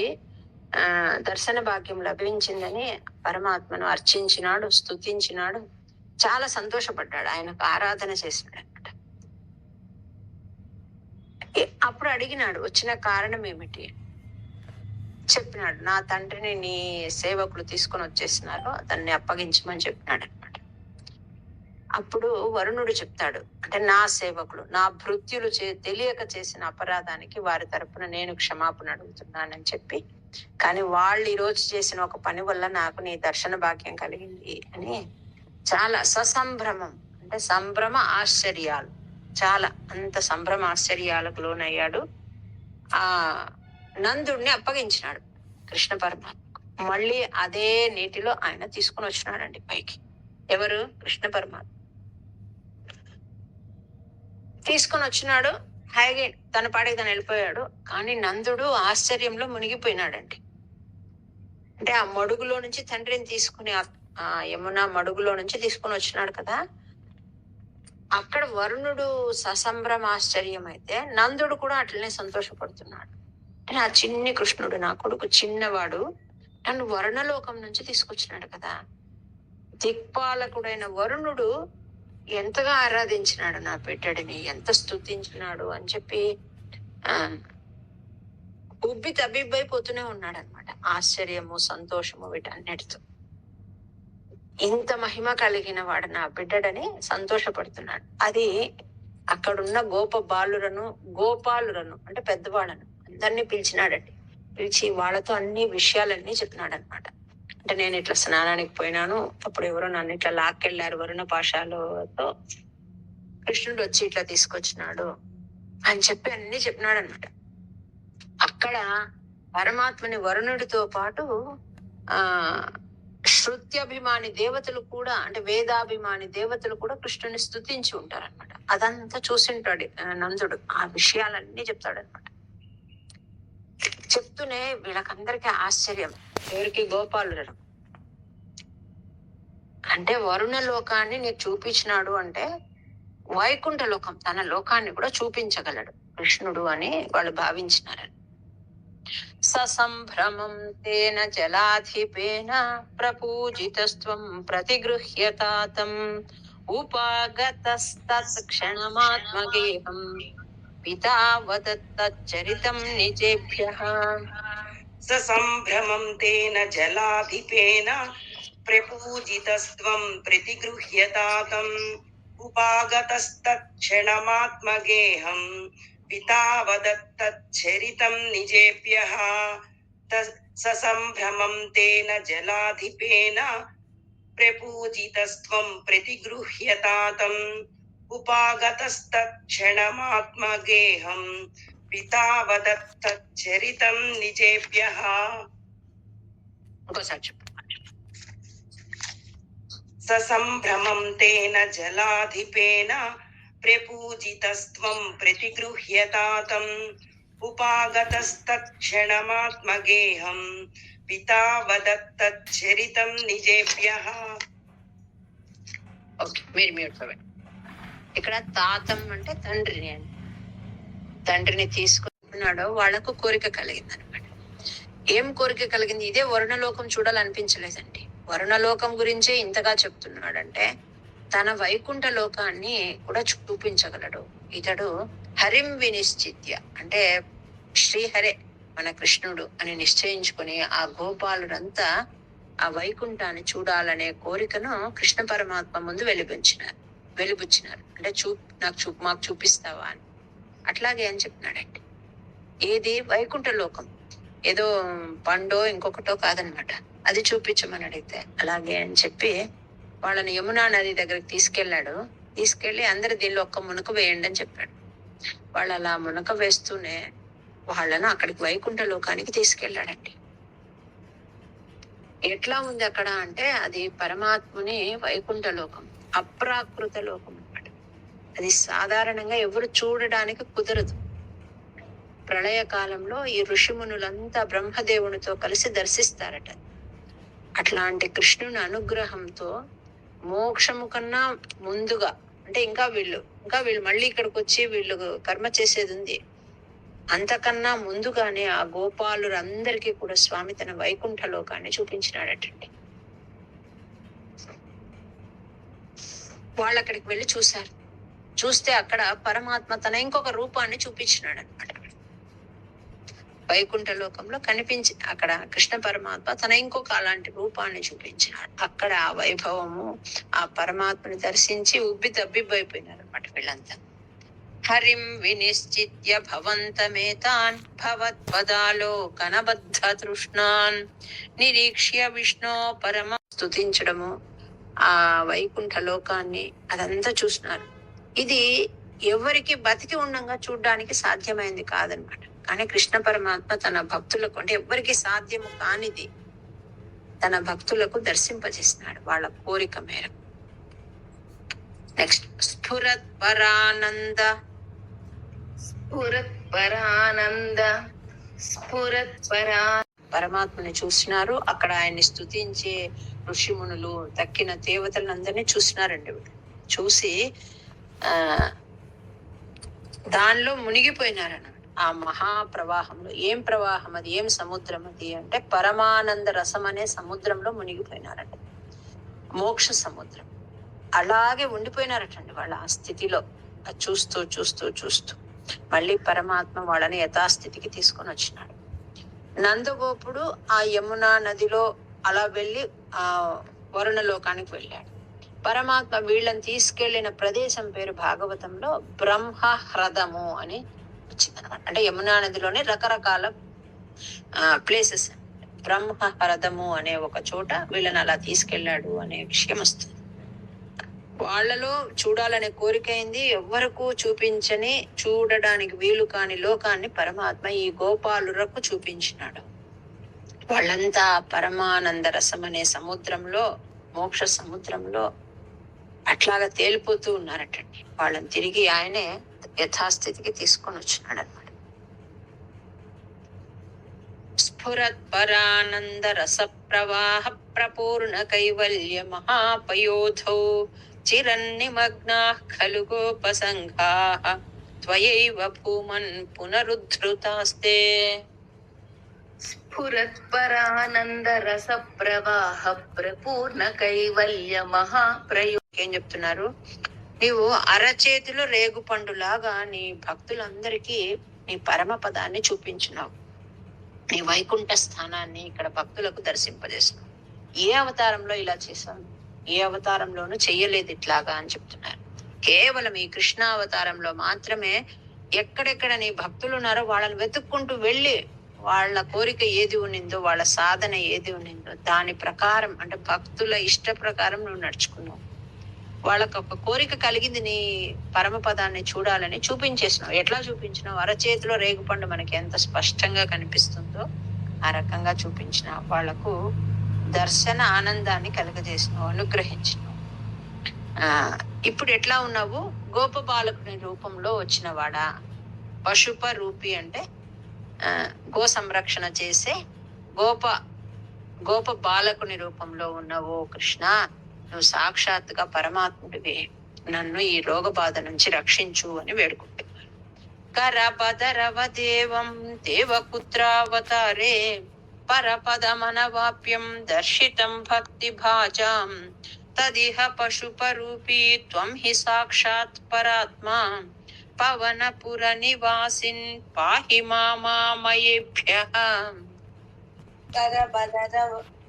దర్శన భాగ్యం లభించిందని పరమాత్మను అర్చించినాడు, స్తుతించినాడు, చాలా సంతోషపడ్డాడు, ఆయనకు ఆరాధన చేసినాడు అనమాట. అప్పుడు అడిగినాడు వచ్చిన కారణం ఏమిటి. చెప్పినాడు, నా తండ్రిని నీ సేవకులు తీసుకొని వచ్చేసినారు, అతన్ని అప్పగించమని చెప్పినాడు అనమాట. అప్పుడు వరుణుడు చెప్తాడు, అంటే నా సేవకులు నా భృత్యులు తెలియక చేసిన అపరాధానికి వారి తరపున నేను క్షమాపణ అడుగుతున్నానని చెప్పి, కానీ వాళ్ళు ఈ రోజు చేసిన ఒక పని వల్ల నాకు నీ దర్శన భాగ్యం కలిగింది అని చాలా ససంభ్రమం, అంటే సంభ్రమ ఆశ్చర్యాలు, చాలా అంత సంభ్రమ ఆశ్చర్యాలకు లోనయ్యాడు. ఆ నందుడిని అప్పగించినాడు కృష్ణ పరమాత్మ. మళ్ళీ అదే నీటిలో ఆయన తీసుకుని వచ్చినాడండి పైకి. ఎవరు? కృష్ణ పరమాత్మ తీసుకొని వచ్చినాడు. హాయిగా తన పాడికి తను వెళ్ళిపోయాడు. కానీ నందుడు ఆశ్చర్యంలో మునిగిపోయినాడండి. అంటే ఆ మడుగులో నుంచి తండ్రిని తీసుకుని, ఆ యమున మడుగులో నుంచి తీసుకుని వచ్చినాడు కదా, అక్కడ వరుణుడు ససంభ్రమ ఆశ్చర్యం అయితే నందుడు కూడా అట్లనే సంతోషపడుతున్నాడు. నా చిన్ని కృష్ణుడు, నా కొడుకు చిన్నవాడు, నన్ను వరుణలోకం నుంచి తీసుకొచ్చినాడు కదా. దిక్పాలకుడైన వరుణుడు ఎంతగా ఆరాధించినాడు నా బిడ్డడిని, ఎంత స్తుతించినాడు అని చెప్పి ఉబ్బి తబ్బిబ్బైపోతూనే ఉన్నాడు అనమాట. ఆశ్చర్యము, సంతోషము వీటన్నిటితో ఇంత మహిమ కలిగిన వాడు నా బిడ్డడని సంతోషపడుతున్నాడు. అది అక్కడున్న గోపాలురను అంటే పెద్దవాళ్ళను అందరినీ పిలిచినాడండి. పిలిచి వాళ్ళతో అన్ని విషయాలన్నీ చెప్పినాడు అనమాట. అంటే నేను ఇట్లా స్నానానికి పోయినాను, అప్పుడు ఎవరో నన్ను ఇట్లా లాక్కెళ్లారు వరుణ పాశాలతో, కృష్ణుడు వచ్చి ఇట్లా తీసుకొచ్చినాడు అని చెప్పి అన్ని చెప్పినాడు అనమాట. అక్కడ పరమాత్మని వరుణుడితో పాటు శృత్యభిమాని దేవతలు కూడా, అంటే వేదాభిమాని దేవతలు కూడా కృష్ణుని స్తుతించి ఉంటారనమాట. అదంతా చూసింటాడు నందుడు. ఆ విషయాలన్నీ చెప్తాడనమాట. చెప్తూనే వీళ్ళకందరికీ ఆశ్చర్యం. ఎవరికి? గోపాలుడు. అంటే వరుణ లోకాన్ని నీకు చూపించినాడు అంటే వైకుంఠ లోకం, తన లోకాన్ని కూడా చూపించగలడు కృష్ణుడు అని వాళ్ళు భావించినారని. ససంభ్రమం తేన జలాధిపేన ప్రపూజితస్త్వం ప్రతిగృహ్యతాతం ఉపాగతస్తత్క్షణమాత్మగేహం పితా వదత్తచ్చరితం నిజేభ్యః. ససంభ్రమం తేన జలాధిపేన ప్రపూజితస్త్వం ప్రతిగృహ్యతాతం ఉపాగతస్తత్క్షణమాత్మగేహం పితా వదత్తచ్చరితం నిజేభ్యః. ససంభ్రమం తేన జలాధిపేన ప్రపూజితస్త్వం ప్రతిగృహ్యతాతం ఉపాగతస్తత్క్షణమాత్మగేహం పితా వదత్తచ్చరితం నిజేభ్యః. ఇంకోసారి చెప్పు. ససంభ్రమం తేన జలాధిపేన ప్రపూజితస్త్వం ప్రతిగృహ్యతాతం ఉపాగతస్తత్క్షణమాత్మగేహం పితా వదత్తచ్చరితం నిజేభ్యః. ఓకే, మీరు మ్యూట్ అవ్వండి. ఇక్కడ తాతం అంటే తండ్రిని అని. తండ్రిని తీసుకున్నాడో వాళ్లకు కోరిక కలిగింది అనమాట. ఏం కోరిక కలిగింది? ఇదే వరుణలోకం చూడాలనిపించలేదండి. వరుణలోకం గురించే ఇంతగా చెప్తున్నాడంటే తన వైకుంఠ లోకాన్ని కూడా చూపించగలడు ఇతడు. హరిం వినిశ్చిత్య అంటే శ్రీహరే మన కృష్ణుడు అని నిశ్చయించుకుని ఆ గోపాలుడంతా ఆ వైకుంఠాన్ని చూడాలనే కోరికను కృష్ణ పరమాత్మ ముందు వెలిబుచ్చినారు. అంటే మాకు చూపిస్తావా అని. అట్లాగే అని చెప్పినాడండి. ఏది? వైకుంఠ లోకం, ఏదో పండో ఇంకొకటో కాదనమాట, అది చూపించమని అడిగితే అలాగే అని చెప్పి వాళ్ళని యమునా నది దగ్గరికి తీసుకెళ్లి అందరు దీనిలో ఒక్క మునక వేయండి అని చెప్పాడు. వాళ్ళు అలా మునక వేస్తూనే వాళ్ళను అక్కడికి వైకుంఠ లోకానికి తీసుకెళ్లాడండి. ఎట్లా ఉంది అక్కడ అంటే అది పరమాత్ముని వైకుంఠ లోకం, అప్రాకృత లోకం అన్నమాట. అది సాధారణంగా ఎవరు చూడడానికి కుదరదు. ప్రళయ కాలంలో ఈ ఋషిమునులంతా బ్రహ్మదేవునితో కలిసి దర్శిస్తారట. అట్లాంటి కృష్ణుని అనుగ్రహంతో మోక్షము కన్నా ముందుగా అంటే ఇంకా వీళ్ళు మళ్ళీ ఇక్కడికి వచ్చి వీళ్ళు కర్మ చేసేది ఉంది. అంతకన్నా ముందుగానే ఆ గోపాలురందరికీ కూడా స్వామి తన వైకుంఠ లోకాన్ని చూపించినాడటండి. వాళ్ళు అక్కడికి వెళ్ళి చూశారు. చూస్తే అక్కడ పరమాత్మ తన ఇంకొక రూపాన్ని చూపించినాడు అనమాట. వైకుంఠ లోకంలో అక్కడ కృష్ణ పరమాత్మ తన ఇంకొక అలాంటి రూపాన్ని చూపించినాడు. అక్కడ ఆ వైభవము, ఆ పరమాత్మని దర్శించి ఉబ్బి తబ్బిబ్బైపోయినారు అనమాట వీళ్ళంతా. హరిం వినిశ్చిత్య భవంతమేతాన్ భవత్పదాలోకనబద్ధ తృష్ణాన్ నిరీక్ష్య విష్ణు పరమ స్తుతించడము, ఆ వైకుంఠ లోకాన్ని అదంతా చూసినారు. ఇది ఎవరికి బతికి ఉండంగా చూడ్డానికి సాధ్యమైంది కాదనమాట. కానీ కృష్ణ పరమాత్మ తన భక్తులకు అంటే ఎవ్వరికి సాధ్యము కానిది తన భక్తులకు దర్శింపజేసినాడు వాళ్ళ కోరిక మేరకు. నెక్స్ట్ స్ఫురత్ పరానంద పరమాత్మని చూసినారు. అక్కడ ఆయన్ని స్తుతించే ఋషిమునులు, తక్కిన దేవతలందరినీ చూసినారండి. చూసి దానిలో మునిగిపోయినారన్న. ఆ మహాప్రవాహంలో, ఏం ప్రవాహం అది, ఏం సముద్రం అది అంటే పరమానంద రసం అనే సముద్రంలో మునిగిపోయినారంట. మోక్ష సముద్రం. అలాగే ఉండిపోయినారటండి వాళ్ళ ఆ స్థితిలో. చూస్తూ చూస్తూ చూస్తూ మళ్ళీ పరమాత్మ వాళ్ళని యథాస్థితికి తీసుకొని వచ్చినాడు. నందగోపుడు ఆ యమునా నదిలో అలా వెళ్ళి ఆ వరుణ లోకానికి వెళ్ళాడు. పరమాత్మ వీళ్ళని తీసుకెళ్లిన ప్రదేశం పేరు భాగవతంలో బ్రహ్మ హ్రదము అని వచ్చిందనమాట. అంటే యమునా నదిలోనే రకరకాల ప్లేసెస్. బ్రహ్మ హ్రదము అనే ఒక చోట వీళ్ళని అలా తీసుకెళ్లాడు అనే విషయం వస్తుంది. వాళ్ళలో చూడాలనే కోరిక అయింది. ఎవ్వరకు చూపించని, చూడడానికి వీలు కాని లోకాన్ని పరమాత్మ ఈ గోపాలురకు చూపించినాడు. వాళ్ళంతా పరమానంద రసం అనే సముద్రంలో, మోక్ష సముద్రంలో అట్లాగా తేలిపోతూ ఉన్నారటండి. వాళ్ళని తిరిగి ఆయనే యథాస్థితికి తీసుకొని వచ్చినాడు అనమాట. స్ఫురత్ పరానంద రస ప్రవాహ ప్రపూర్ణ కైవల్య మహాపయోధౌ చిరన్నిమగ్నాః ఖలు గోపసంఘాః త్వయైవ భూమన్ పునరుద్ధృతాస్తే. స్ఫురత్పరానంద రస ప్రవాహ ప్రపూర్ణ కైవల్య మహాప్రయో. ఏం చెప్తున్నారు? నీవు అరచేతిలో రేగుపండులాగా నీ భక్తులందరికీ నీ పరమ పదాన్ని చూపించినావు. నీ వైకుంఠ స్థానాన్ని ఇక్కడ భక్తులకు దర్శింపజేసినావు. ఏ అవతారంలో ఇలా చేశావు? ఏ అవతారంలోనూ చెయ్యలేదు ఇట్లాగా అని చెప్తున్నారు. కేవలం ఈ కృష్ణావతారంలో మాత్రమే ఎక్కడెక్కడ నీ భక్తులు ఉన్నారో వాళ్ళని వెతుక్కుంటూ వెళ్ళి వాళ్ళ కోరిక ఏది ఉన్నిందో, వాళ్ళ సాధన ఏది ఉన్నిందో దాని ప్రకారం, అంటే భక్తుల ఇష్ట ప్రకారం నువ్వు నడుచుకున్నావు. వాళ్ళకు ఒక కోరిక కలిగింది నీ పరమపదాన్ని చూడాలని చూపించేసినావు. ఎట్లా చూపించినావు? అరచేతిలో రేగుపండు మనకి ఎంత స్పష్టంగా కనిపిస్తుందో ఆ రకంగా చూపించిన వాళ్లకు దర్శన ఆనందాన్ని కలుగజేసినావు, అనుగ్రహించినావు. ఇప్పుడు ఎట్లా ఉన్నావు? గోప బాలకుని రూపంలో వచ్చినవాడా. పశుప రూపి అంటే గో సంరక్షణ చేసే గోప బాలకుని రూపంలో ఉన్నావు కృష్ణ. నువ్వు సాక్షాత్తుగా పరమాత్ముడివి, నన్ను ఈ రోగ బాధ నుంచి రక్షించు అని వేడుకుంటున్నాను. కరపదరవ దేవం దేవపుత్రావతారే పరపదమనవాప్యం దర్శితం భక్తి భాజాం తదిహ పశుపరూపీ త్వం హి సాక్షాత్ పరాత్మా పవనపుర నివాసిన్ పాహి మామయేభ్యః.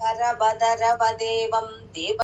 కరబదరవ దేవం దేవ